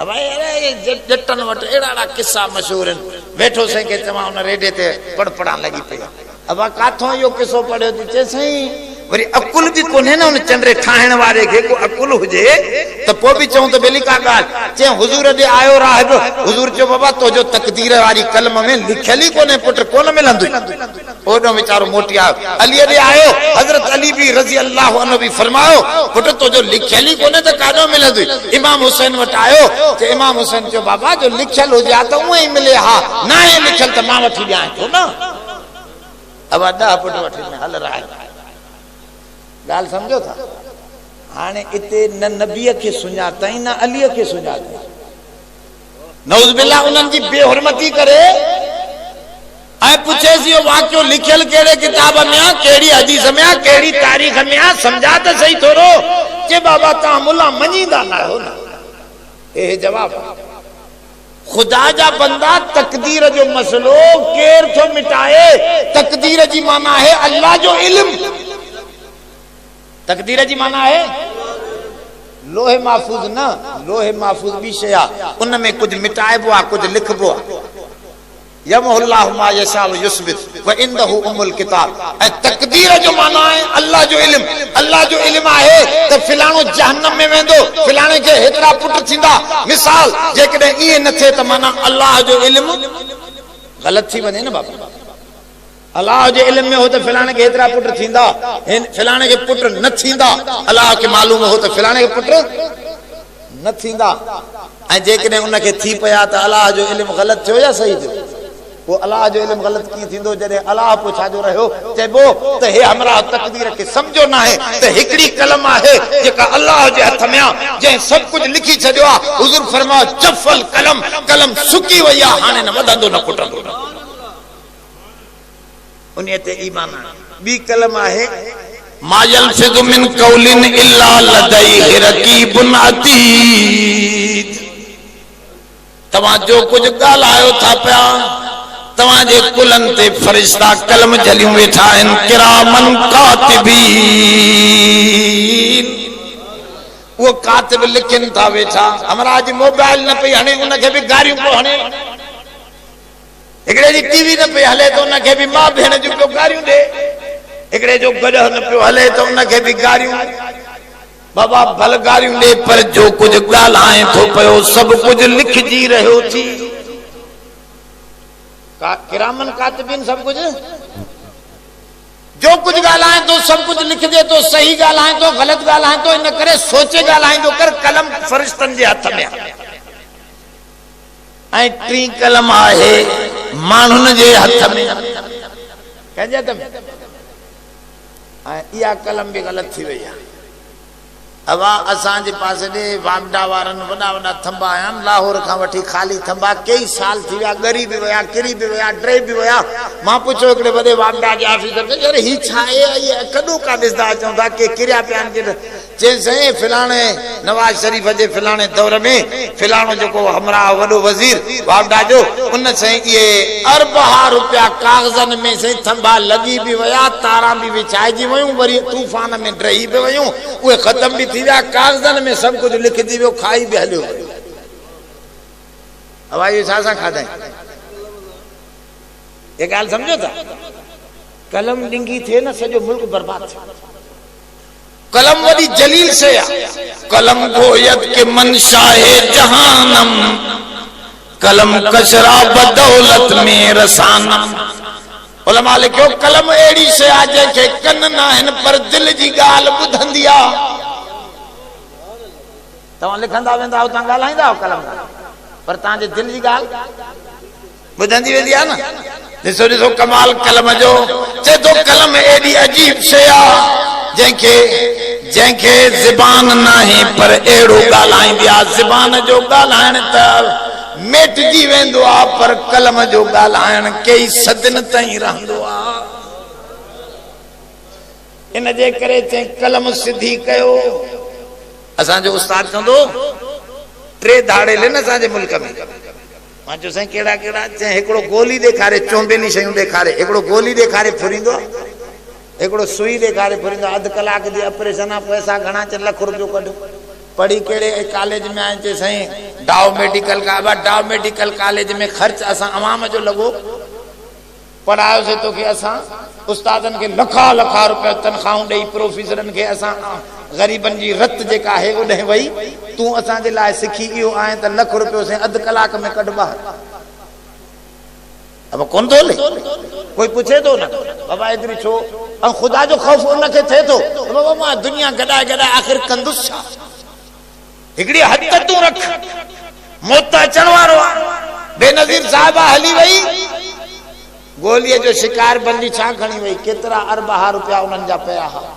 S2: अब अरे जटन वट एड़ा किस्सा मशहूर बैठो से के तमा उन रेडे ते पढ़ा लगी पे अब काथों यो किस्सो पढ़ियो चे सही वरी अकुल भी कोने न उन चंद्रे ठाहण वारे के को अकुल हुजे तो पो भी चऊं तो बेली का गाल चे हुजूर दे आयो राहिब हुजूर जो बाबा तो जो तकदीर वाली कलम में लिखली कोने पुट कोन मिलंदु ओडो बेचारो मोटी आयो अली दे आयो हजरत अली भी रजी अल्लाह अन्हु भी फरमायो पुट तो जो लिखली कोने तो कादो मिलंदु इमाम हुसैन वट आयो के इमाम हुसैन जो बाबा जो लिखल हो जा तो वही मिले हा ना है लिखल तो मां वठी जाए तो ना अब 10 पुट वठी हल रहा है गाल समझो था हाने इते न नबीअ खे सुञातई न अलीअ खे सुञातई। नऊज़ बिल्लाह उन्हनि जी बेहुरमती करे ऐं पुछेसि इहो वाक़ियो लिखियल कहिड़े किताब में आहे, कहिड़ी हदीस में आहे, कहिड़ी तारीख़ में आहे, सम्झा त सही थोरो। के बाबा तव्हां मुला मञींदा न आहियो न? हे जवाब खुदा जा बंदा तकदीर जो मसलो केर थो मिटाए? तकदीर जी माना है अल्लाह जो इल्म। तकदीर जी माना है लोहे महफूज न, लोहे महफूज भी शय आहे, उन में कुछ मिटाइबो आहे, कुछ लिखबो आहे। यमहुल्लाहु मा यशाउ युस्बित व इंदहु उम्मुल किताब। ऐं तकदीर जो माना है अल्लाह जो इल्म। अल्लाह जो इल्म आहे त फिलाणो जहन्नम में वेंदो, फिलाणे के हेतरा पुट थींदा। मिसाल जेकॾहिं ईअं न थिए त माना अल्लाह जो इल्म ग़लत थी वञे न बाबा। अल्लाह जे इल्म में हो त फिलाणे के हेतरा पुट थींदा, फिलाणे के पुट न थींदा। अल्लाह के मालूम हो त फिलाणे के पुट न थींदा। ऐं जेकॾहिं उनखे थी पिया त अल्लाह जो इल्म ग़लत थियो या सही थियो? वो अल्लाह जो इल्म ग़लत कीअं थींदो जॾहिं अल्लाह पोइ छाजो रहियो? चइबो त हे हमरा तकदीर खे सम्झो न आहे त हिकिड़ी कलम आहे जेका अल्लाह जे हथ में आहे, जंहिं सभु कुझु लिखी छॾियो आहे। हुज़ूर फरमायो जफ़ल कलम, कलम सुकी वई आहे, हाणे न वधंदो न कुटंदो। उन ते ईमान आहे। ॿी कलम आहे मा यल्फिज़ु मिन क़ौलिन इल्ला लदैहि रक़ीबुन अतीद। तव्हां जो कुझु ॻाल्हायो था पिया, तव्हांजे कुलनि ते फरिश्ता कलम झलियूं वेठा आहिनि, किरामन कातिबीन। वो कातिब लिखनि था वेठा। हमरा जी मोबाइल न पई हणे, उनखे बि गारियूं पियो हणे। हिकिड़े जी टीवी न पई हले त उनखे बि मां भेण जूं पियो गारियूं ॾे। हिकिड़े जो गॾु न पियो हले त उनखे बि गारियूं। बाबा भल गारियूं ॾे, पर जो कुझु ॻाल्हाए थो पियो सभु कुझु लिखजी रहियो थी। किरामन कातिबीन सब कुछ, जो कुछ ॻाल्हाए तो सब कुछ लिख दे तो, सही ॻाल्हाए तो गलत ॻाल्हाए तो, इन करे सोचे ॻाल्हाए तो कर। कलम फरिश्तन जे हथ में आहे। ऐं टी कलम आहे माण्हुनि जे हथ में, कंहिंजे हथ में? ऐं इहा कलम बि ग़लत थी वई आहे। हवा असांजे पासे ॾे वामडा वारनि वॾा वॾा थंबा आया आहिनि, लाहौर खां वठी ख़ाली थंबा कई साल थी विया, ॻरी बि विया, किरी बि विया, ड्रे बि विया। मां पुछियो हिकिड़े वॾे वामडा जे ऑफिसर खे, अरे हीअ छा आहे, कॾो का ॾिसंदा अचूं था के किरिया पिया आहिनि? चई साईं फिलाणे नवाज़ शरीफ़ जे फिलाणे दौर में फिलाणो जेको हमरा वॾो वज़ीर वामडा जो, उन साईं इहे अरबहा रुपया कागज़नि में साईं थंबा लॻी बि विया, तारा बि विछाइजी वियूं, वरी तूफ़ान में ड्रही बि वियूं, उहे ख़तम बि थी विया, कागज़नि में सभु कुझु लिखजी वियो, खाई बि हलियो। हवा इहो छा सां खाधई? ये ॻाल्हि सम्झो था? कलम डिंगी थिए न सॼो मुल्क बर्बाद थिए। कलम वॾी जलील शइ आहे। कलम गोयत के मनशाहे जहानम, कलम कशरा बदौलत में रसानम। उलमा लिखियो कलम अहिड़ी शइ आहे जंहिंखे कन न आहिनि पर दिलि जी ॻाल्हि ॿुधंदी आहे। तव्हां लिखंदा वेंदा आहियो, तव्हां ॻाल्हाईंदा आहियो कलम सां, पर तव्हांजे दिलि जी ॻाल्हि ॿुधंदी वेंदी आहे न। ॾिसो ॾिसो कमाल कलम जो। चए थो कलम एॾी अजीब शइ आहे जंहिंखे ज़बान न आहे पर अहिड़ो ॻाल्हाईंदी आहे। ज़बान जो ॻाल्हाइण त मिटजी वेंदो आहे, पर कलम जो ॻाल्हाइण कई सदिन ताईं रहंदो आहे। इन जे करे चई कलम सिधी कयो। असांजो उस्ताद चवंदो टे धाड़े न असांजे मुल्क में। मां चयो साईं कहिड़ा कहिड़ा? चई हिकिड़ो गोली ॾेखारे, चोंबेली शयूं ॾेखारे, हिकिड़ो गोली ॾेखारे फुरींदो, हिकिड़ो सुई ॾेखारे फुरींदो। अधु कलाक जी ऑपरेशन आहे, पैसा घणा? 1 लख रुपयो कढ। पढ़ी कहिड़े कॉलेज में आए? चए साईं डाउ मेडिकल का। डाउ मेडिकल कॉलेज में ख़र्च असां अवाम जो लॻो, पढ़ायोसीं तोखे असां उस्तादनि खे लखा लखा रुपया तनख़्वाहूं ॾेई, प्रोफेसरनि खे असां ग़रीबनि जी रत जेका आहे उॾे वई, तूं असांजे लाइ सिखी इहो आए त लख रुपयो साईं अधु कलाक में कढ ॿाहिरि। अब कोन थो हले? कोई पुछे थो न बाबा एतिरी छो? ऐं ख़ुदा जो ख़ौफ़ उनखे थिए थो बाबा मां दुनिया गॾाए गॾाए आख़िर कंदुसि छा? हिकिड़ी हद तूं रख, मौत अचण वारो आहे। बेनज़ीर साहिबा हली वई, गोलीअ जो शिकार बंदी छा खणी वई? केतिरा अरबहा रुपया उन्हनि जा पिया हुआ।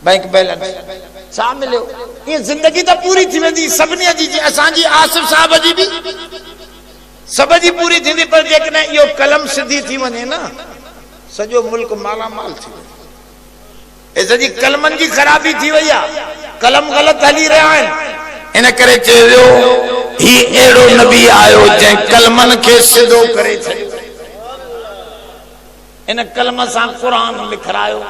S2: बैंक बैलेंस छा मिलियो ये जिंदगी तो पूरी थी वेंदी सभनी जी असांजी आसिफ साहब जी भी सब जी पूरी थींदी पर जेकॾहिं इहो कलम सिधी थी वञे न सॼो मुल्क मालामाल थी वञे ए सॼी कलमनि जी ख़राबी थी वई आहे कलम ग़लति हली रहिया आहिनि इन करे चयो ही अहिड़ो नबी आयो जंहिं कलमनि खे सिधो करे छॾियो इन कलम सां क़ुरान लिखायो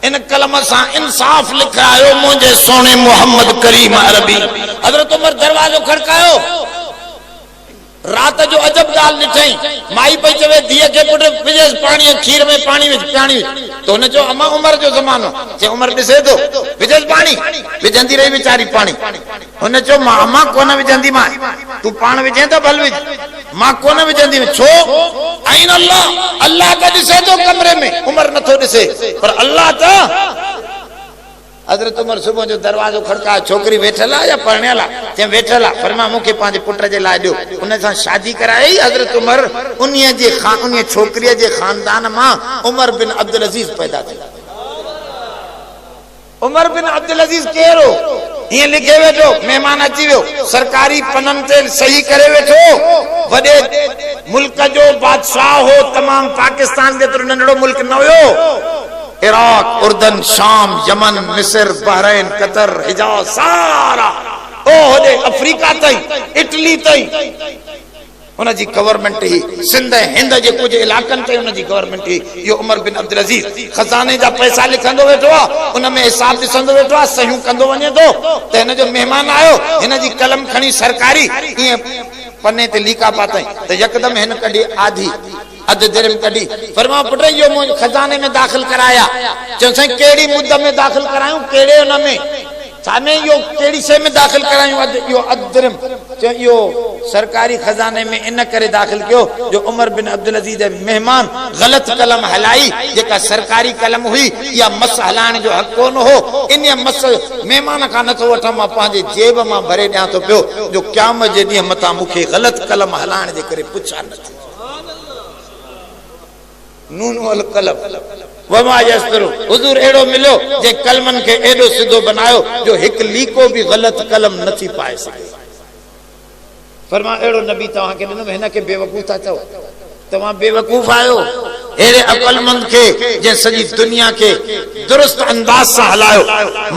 S2: इन कलम सां इंसाफ लिखायो मुंहिंजे सोने मोहम्मद करीम अरबी हज़रत उमर दरवाजो खड़कायो रात जो अजब गाल ॾिठई माई पई चवे धीअ खे पुट विझेस पाणी खीर में पाणी विझ पाणी तो हुन चयो अमा उमर जो ज़मानो जे उमर ॾिसे थो विझेस पाणी विझंदी रही वीचारी पाणी हुन चयो मां अमा कोन विझंदी मां तू पाण विझे त भल विझ मां कोन विझंदी छो आइन अल्लाह अल्लाह का ॾिसे थो कमरे में उमर नथो ॾिसे पर अल्लाह त हज़रत उमर सुबह जो दरवाजो खड़का छोकरी वेठल आहे या पढ़ियल आहे चई वेठल आहे फरमा मूंखे पंहिंजे पुट जे लाइ ॾियो उन सां शादी कराई हज़रत उमर उन छोकरीअ जे खानदान मां उमर बिन अब्दुल अज़ीज़ पैदा थी उमर बिन अब्दुल अज़ीज़ केरो हीअं लिखे वेठो महिमान अची वियो सरकारी पननि ते सही करे वेठो वॾे मुल्क जो बादशाह हो तमाम पाकिस्तान जेतिरो नंढड़ो मुल्क न हुयो इराक उर्दन शाम यमन मिस्र बहरीन कतर हिजाज सारा ओ होदे अफ्रीका ताईं इटली ताईं हुन जी गवर्नमेंट ही सिंध हिंद जे कुछ इलाकनि ताईं हुन जी गवर्नमेंट ही यो उमर बिन अब्दुल अज़ीज़ खजाने जा पैसा लिखंदो वेठो आहे उन में हिसाब ॾिसंदो वेठो आहे सहियूं कंदो वञे थो त हिन जो महिमान आयो हिन जी कलम खणी सरकारी ईअं पन्ने ते लीका पातई त यकदम हिन कढी आधी अध दिरम कढी फरमा पुट यो मुंहिंजे खजाने में दाख़िल कराया चयो साईं कहिड़ी मुद्द में दाख़िल करायूं कहिड़े हुन में छा में यो कहिड़ी शइ में दाख़िल करायूं यो अध दिरम चयो इहो सरकारी खजाने में इन करे दाख़िल कयो जो उमर बिन अब्दुल अज़ीज़ मेहमान गलत कलम हलाई जेका सरकारी कलम हुई या मस हलाइण जो हक़ कोन हो इन मस मेहमान खां नथो वठां मां पंहिंजे जेब मां भरे ॾियां थो पियो जो क़यामत जे ॾींहं मथां मूंखे गलत कलम हलाइण जे करे पुछा न थी नून वल कलम वमा यस्तरो हुजूर एड़ो मिलो जे कलमन के एडो सिधो बनायो जो एक लीको भी गलत कलम नथी पाए सके फरमा एड़ो नबी तवा के न हिन के बेवकूफ था चो तवा बेवकूफ आयो एरे अकलमंद के जे सजी दुनिया के दुरुस्त अंदाज से हलायो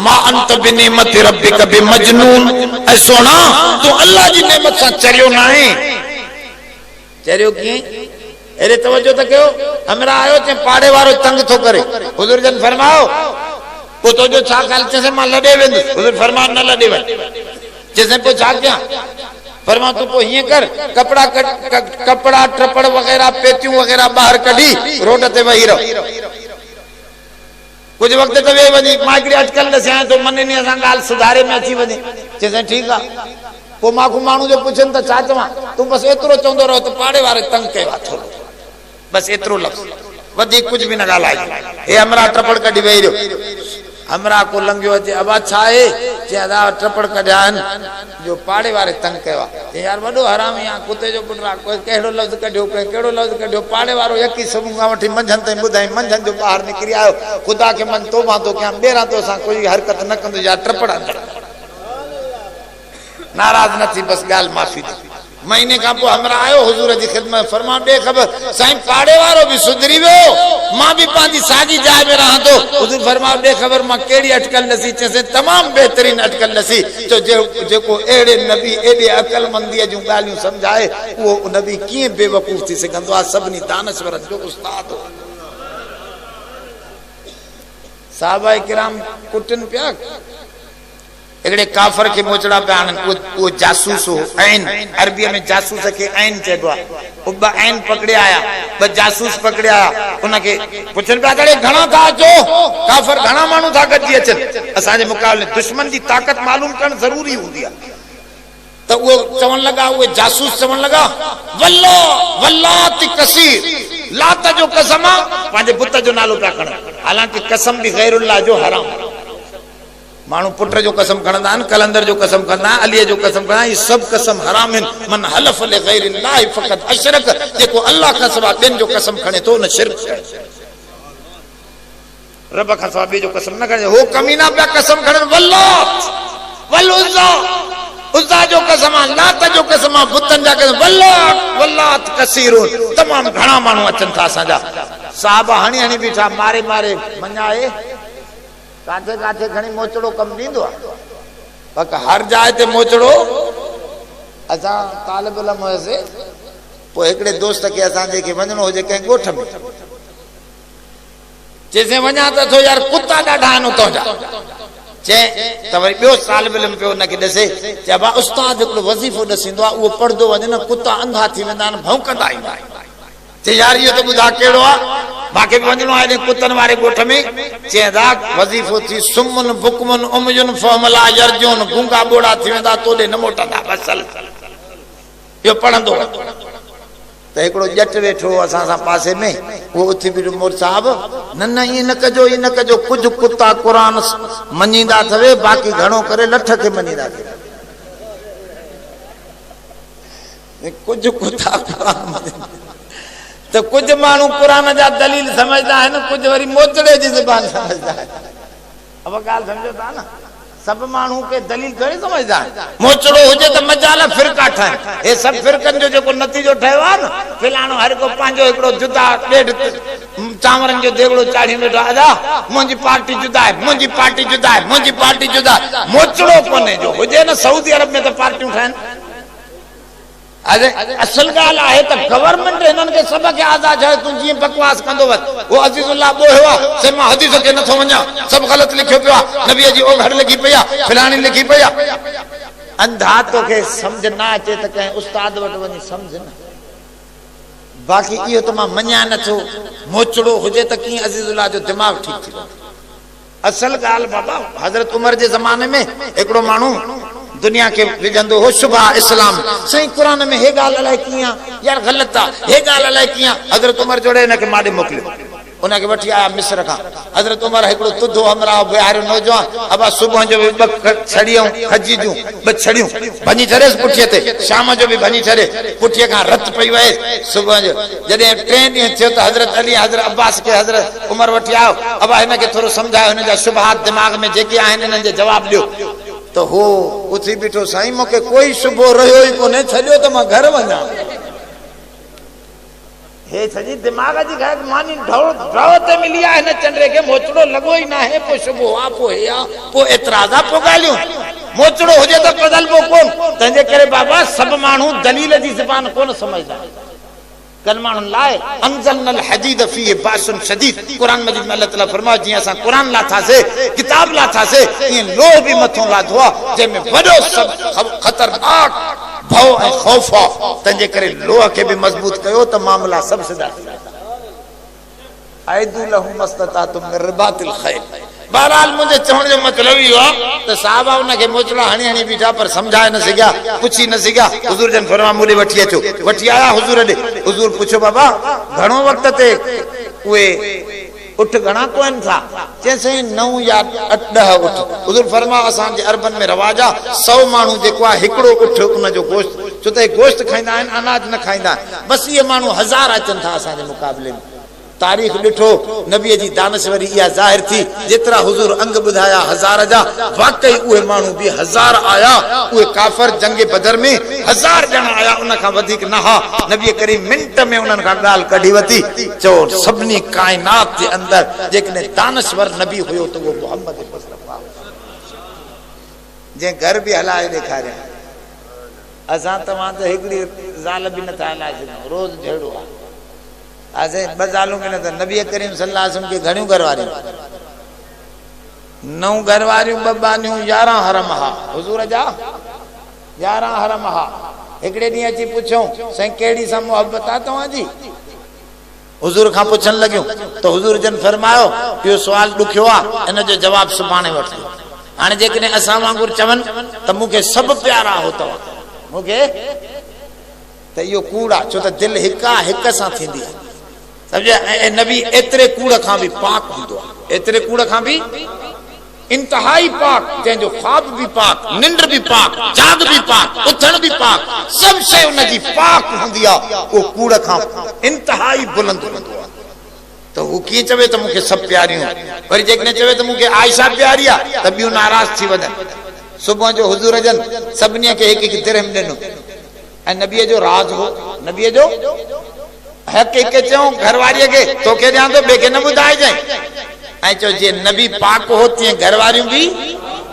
S2: मा अंत बिनेमत रब्बिक बिमजनून ऐ सोना तो अल्लाह जी नेमत से चरियो ना है चरियो की अरे तवज्जो त कयो हमरा आयो चे पाड़े वारो तंग थो करे हुजूर जन फरमाओ को तो जो छा ॻाल्हि चइसे मां लॾे वेंदुसि हुजूर फरमा न लॾे वञ चइसे पोइ छा कयां फरमा तूं पोइ हीअं कर कपड़ा टपड़ वग़ैरह पेटियूं वग़ैरह ॿाहिरि कढी रोड ते वेही रहो कुछ वक्त ते वेही वञी मां हिकिड़ी अटकल ॾसियां तो मन इन सां ॻाल्हि सुधारे में अची वञे चइसे ठीकु आहे पोइ मां माण्हू जो पुछनि त छा चवां तूं बसि एतिरो चवंदो रहो त पाड़े वारे तंग कयो आहे थोरो बस एतिरो लफ़्ज़ वधीक कुछ भी न ॻाल्हाए हे हमरा टपड़ कढी वेही रहियो हमरा को लंघियो अचे अबा छा आहे चई अदा टपड़ कढिया आहिनि जो पाड़े वारे तंग कयो आहे चई यार वॾो हरामी आहे कुते जो पुटु आहे कोई कहिड़ो लफ़्ज़ कढियो कोई कहिड़ो लफ़्ज़ कढियो पाड़े वारो यकी सुबुह खां वठी मंझंदि ताईं ॿुधाई मंझंदि जो ॿाहिरि निकिरी आयो ख़ुदा खे मन तोबा थो कयां ॿेरां तोसां कोई हरकत न कंदो या टपड़ नाराज़ न थी बस ॻाल्हि माफ़ी दी महीने का पोइ हमरा आयो हुजूर जी खिदमत फरमा ॾे ख़बर साईं पाड़े वारो भी सुधरी वियो मां भी पंहिंजी साॻी जाइ में रहां थो हुजूर फरमा ॾे ख़बर मां कहिड़ी अटकल ॾसी चइसे तमामु बहितरीन अटकल ॾसी तो जेको अहिड़े नबी एॾे अकलमंदीअ जूं ॻाल्हियूं सम्झाए उहो नबी कीअं बेवकूफ़ थी सघंदो आहे सभिनी दानश्वरनि जो उस्ताद हो साहबा किराम कुटनि पिया एकड़े काफर के मोचड़ा पे आनन वो जासूस हो ऐन अरबी में जासूस के ऐन चेबो उबा ऐन पकड़े आया ब जासूस पकड़े आया उनके पुछन पे आड़े घणा था जो काफर घणा मानू था गजी अचन असा जे मुकाबले दुश्मन जी ताकत मालूम करण जरूरी हुंदी है तो वो चवन लगा वो जासूस चवन लगा वल्लाह वल्लात कसीर लात जो कसम पांजे पुत जो नालो पे खण हालांकि कसम भी गैरुल्लाह जो हराम मानू पुत्र जो कसम खणंदा आहिनि कलंदर जो कसम खणंदा आहिनि अलीअ जो कसम खणंदा आहिनि सब कसम हराम आहिनि मन हलफ ले गैरिल्लाह फक़त अशरक जेको अल्लाह खां सवा ॿियनि जो कसम खणे थो न शिरक रब का सवाबी जो कसम न करे हो कमीना पे कसम खड़े वल्लात वल उज़्ज़ा उज़्ज़ा जो कसम लात जो कसम बुतन जा कसम वल्लात वल्लात कसीरुन तमाम घणा मानू अचन था साजा साहब हणी हणी बीठा मारे मारे मन्याए काथे काथे घणी मोचड़ो कम दींदो बक हर जाए ते मोचड़ो असा तालिब इल्म से पो एकड़े दोस्त के असा जे के वणनो हो जे के गोठ में जैसे वना तो थो यार कुत्ता डाढा न तो जा चे त वरी बियो तालिब इल्म पे न के दसे चे बा उस्ताद को वजीफो दसिंदो वो पढ़दो वने न कुत्ता अंधा थी वेंदा न भौंकदा ईंदा चे यार ये तो बुधा केड़ो आ बाकी वणनो आहे कुत्तन वाले गोठ में चे दा वजीफो थी सुमन बुकमन उमजन फमला यरजून गुंगा बोड़ा थी वेंदा तोले न मोटंदा बसल यो पढ़ंदो तो एकड़ो जट वेठो असा सा पासे में वो उथी भी मोर साहब न न ये न कजो कुछ कुत्ता कुरान मनीदा थवे बाकी घणो करे लठ के मनीदा थे कुछ कुत्ता कुरान तो कुछ मानू कुरान जा दलील समझदा है न कुछ वरी मोचड़े जी जुबान समझदा है अब गाल समझो था ना सब मानू के दलील थोड़ी समझदा मोचड़ो होजे तो मजाला फिरका ठाए ए सब फिरकन जो को नतीजो ठयो आ न फिलानो हर को पांजो एकड़ो जुदा डेढ़ चावरन जो देगड़ो चाढ़ी बैठा आजा मुंजी पार्टी जुदा है मुंजी पार्टी जुदा है मुंजी पार्टी जुदा मोचड़ो कोने जो होजे न सऊदी अरब में तो पार्टियां ठाइन अरे असल गाल है तो गवर्नमेंट इन्हन के सब के आजाद है तू जी बकवास कंदो वत वो अजीजुल्लाह बो हुआ से मां हदीस के न थो वणा सब गलत लिखियो पिया नबी जी ओ घर लिखी पिया फलानी लिखी पिया अंधा तो के समझ ना अचे त के उस्ताद वट वनी समझ न बाकी इयो तो मां मन्या न थो मोचड़ो होजे त की अजीजुल्लाह जो दिमाग ठीक थी असल गाल बाबा हजरत उमर जे जमाने में एकड़ो मानू दुनिया के विजंदो हो शुभा इस्लाम सही कुरान में हे गाल अलाए किया यार गलत था हे गाल अलाए किया हजरत उमर जोड़े न के माडे मोकलियो उना के वठी आया मिस्र का हजरत उमर एकड़ो तुधो हमरा बिहार नौजवान अब सुबह जो भी छड़ियो खजी जू ब छड़ियो भनी छरेस पुठिए ते शाम जो भी भनी छरे पुठिए का रत पई वे सुबह जो जदे ट्रेन थियो त हजरत अली हजरत अब्बास के हजरत उमर वठी आयो अब इने के थोरो समझायो इन जा शुभहात दिमाग में जेके आइन इन जे जवाब दियो तो हो उथी बिठो साईं मोके कोई सुबह रहियो ही कोने छडियो तो मैं घर वना हे सजी दिमाग जी गाय मानी ढवते मिलिया है न चंद्रे के मोचड़ो लगो ही ना है पो सुबह आ पो या पो एतराजा पो गालियो मोचड़ो हो जे तो बदल पो कोन तंजे करे बाबा सब मानू दलील जी जुबान कोन समझदा कलमान लाए अंजलनल हदीद फी बासन शदीद कुरान मजीद में अल्लाह ताला फरमाओ जी असा कुरान लाथा से किताब लाथा से ये लो भी मथों लाधवा जे में बड़ो सब खतरनाक भव ए खौफा तंजे करे लोह के भी मजबूत कयो तो मामला सब सदा आयदु लहु मस्ततातुम मिन रिबातिल खैल बहरहाल मुझे चवण जो मतलब ही हुआ तो साहब उन के मोचड़ा हणी हणी बीठा पर समझाए न सकिया पुछी न सकिया हुजूर जन फरमा मुरे वठी अचो वठी आया हुजूर दे हुजूर पूछो बाबा घणो वक्त ते उए उठ घणा कोन था जैसे 9 या 10 उठ हुजूर फरमा असान जे अरबन में रवाजा 100 मानू जेको आ हिकड़ो उठ उन जो गोश्त छो त गोश्त खाइंदा आहिन अनाज न खाइंदा बस ये मानू 1000 अचन था असान जे मुकाबले में तारीख लिठो नबी जी दानश्वरी या जाहिर थी जितरा हुजूर अंग बुधाया 1000 जा वाकई उहे मानू भी 1000 आया उहे काफर जंग बदर में 1000 जन आया उन का वधिक न हा नबी करीम मिनट में उनन का गाल कढी वती चो सबनी कायनात के अंदर जेकने दानश्वर नबी हुयो तो वो मोहम्मद मुस्तफा जे घर भी हलाए दिखारे असा तमा तो एकड़ी जाल भी न था हलाए रोज झेड़ो आजे बजालू के न नबी करीम सल्लल्लाहु अलैहि वसल्लम के घणियों घरवारी 9 घरवारियों बबानियों 11 हरम हा हुजूर जा 11 हरम हा एकड़े दी अची पूछो सही केड़ी सा मोहब्बत आ तवा जी हुजूर का पूछन लगियो तो हुजूर जन फरमायो यो सवाल दुखियो आ इन जो जवाब सुभाणे वठो हाने जेकने असा वांगुर चवन त मुके सब प्यारा होतो मुके त यो कूड़ा छो त दिल हिका हिक सा थींदी समझे नबी एतरे कूड़ का भी पाक हुंदो एतरे कूड़ का भी इंतहाई पाक जो ख्वाब भी पाक निंद्र भी पाक जाग भी पाक उथण भी पाक सब शय उन जी पाक हुंदी आ ओ कूड़ का इंतहाई बुलंद हुंदो त तो वो कीअं चवे तो मूंखे सभु प्यारियूं, वरी जेकॾहिं चवे तो मूंखे आयशा प्यारी आहे त ॿियूं नाराज़ थी वञनि। सुबुह जो हुज़ूर जन सभिनी खे हिकु हिकु दिरहम ॾिनो ऐं नबीअ जो राज़ हो, नबीअ जो हक़ हिकु चयूं घरवारीअ खे तोखे ॾियां थो, ॿिए खे न ॿुधाइजांइ। ऐं चयो जीअं नबी पाक हो तीअं घरवारियूं बि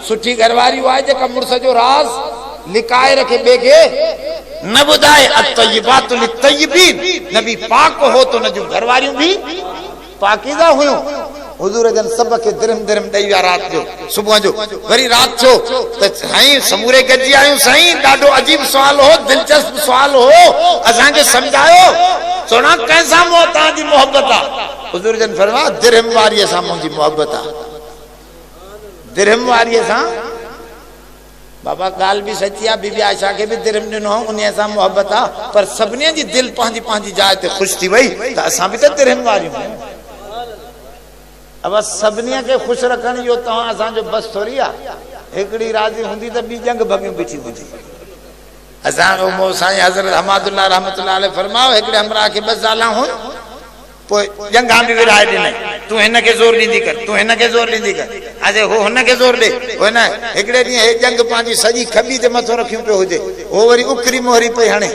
S2: सुठी घरवारियूं आहे जेका मुड़ुस जो राज़ लिकाए रखे, ॿिए खे न ॿुधाए। अत्तय्यिबातु लित्तय्यिबीन, नबी पाक हो तो न जूं घरवारियूं बि पाकीज़ा हुयूं। हुजूर जन सब के दिरम दिरम ॾेई विया रात जो। सुबुह जो वरी रात थियो त साईं समूरे गॾिजी आयूं। साईं ॾाढो अजीब सवाल हो, दिलचस्प सवाल हो, असांखे सम्झायो सोना कंहिंसां मोह तव्हांजी मोहब्बत आहे? हुजूर जन फरमाया दिरहम वारीअ सां मुंहिंजी मोहब्बत आहे। दिरहम वारीअ सां बाबा ॻाल्हि बि सची आहे, बीबी आयशा खे बि दिरहम ॾिनो, उन सां मोहब्बत आहे, पर सभिनी जी दिलि पंहिंजी पंहिंजी जाइ ते ख़ुशि थी वई त असां बि त दिरहम वारियूं आहियूं। अब सभिनी खे ख़ुशि रखण इहो तव्हां असांजो बस थोरी आहे। हिकिड़ी राज़ी हूंदी त ॿी जंग भॻियूं बीठी हूंदी। असांजो मो साईं हज़रत हमादुल्लाह रहमतुल्लाह अलैह फरमायो हिकिड़े हमराह खे 2 ज़ालां हुयूं, पोइ जंगां बि विराए ॾिनई, तूं हिन खे ज़ोर ॾींदी कर, तूं हिन खे ज़ोर ॾींदी कर, अॼु हो हुन खे ज़ोर ॾे, हो न। हिकिड़े ॾींहुं हे जंग पंहिंजी सॼी खॿी ते मथो रखियो पियो हुजे, हो वरी उखरी मोहरी पई हणे।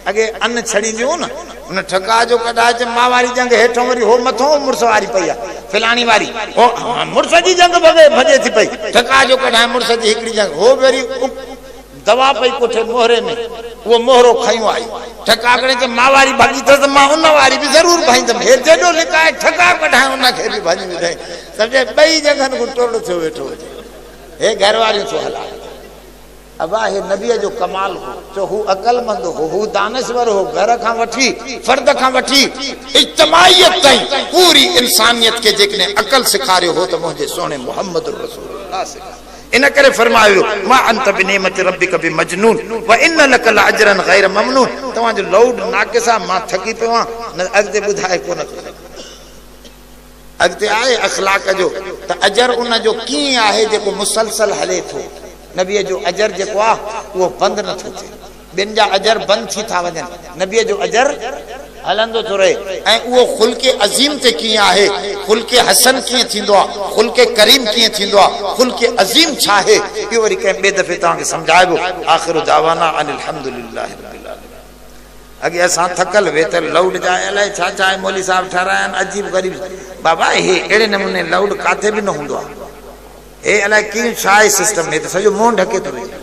S2: अॻे अन्न छड़ींदियूं न, उन ठका जो कढाए मां वारी जंग हेठों, वरी हो मथों मुड़ुस वारी पई आहे फिलाणी वारी, हो मुड़ुस जी जंग भॼे थी पई, ठका जो कढाए मुड़ुस जी हिकिड़ी जंग, हो वरी दवा पई कोठे मोहरे में, वो मोहरो खयूं आई। ठकाकड़े ते मां वारी भाॼी त मां उन वारी बि ज़रूर भाईंदमि, हे जेॾो लिकाए ठका कढाए उन खे बि भाॼी विधाई। सम्झे ॿई जंगनि खां टोड़ो थियो वेठो हुजे, हे घर वारियूं थो हलाए। अबा हे नबीअ जो कमाल हो, जो हू अक़लमंद हो, हू दानश्वर हो, घर खां वठी फर्द खां वठी इज्तिमाइयत ताईं पूरी इंसानियत खे जेकॾहिं अक़ल सेखारियो हो त मुंहिंजे सोणे मुहम्मद रसूलुल्लाह सेखारियो। इन करे फरमायो मा अंत बिनेमत रब्बिक बिमजनून व इन लक लअजरन गैर ममनून। तव्हांजो लाउड नाक़िस आहे, मां थकी पियो आहियां, न अॻिते ॿुधाए कोन थो। अॻिते आहे अख़लाक जो त अजर उन जो कीअं आहे जेको मुसलसल हले थो। नबीअ जो अजर जेको आहे उहो बंदि नथो थिए, ॿियनि जा अजर बंदि थी था वञनि, नबीअ जो अजर हलंदो थो रहे। ऐं उहो ख़ुल्क़े अज़ीम ते कीअं आहे, ख़ुल्क़े हसन कीअं थींदो आहे, ख़ुल्क़े करीम कीअं थींदो आहे, ख़ुल्क़े अज़ीम छा आहे, इहो वरी कंहिं ॿिए दफ़े तव्हांखे सम्झाइबो। आख़िरु दावाना अनिल हम्दुलिल्लाहि रब्बिल आलमीन। अॻे असां थकल वेतल लाउड जा अलाए छा छा आहे मौली साहब ठाराया आहिनि अजीब ग़रीब। बाबा हे अहिड़े नमूने लाउड काथे बि न हूंदो आहे, हे अलाए कीअं छा आहे सिस्टम में, त सॼो मुंहुं ढके थो वेही।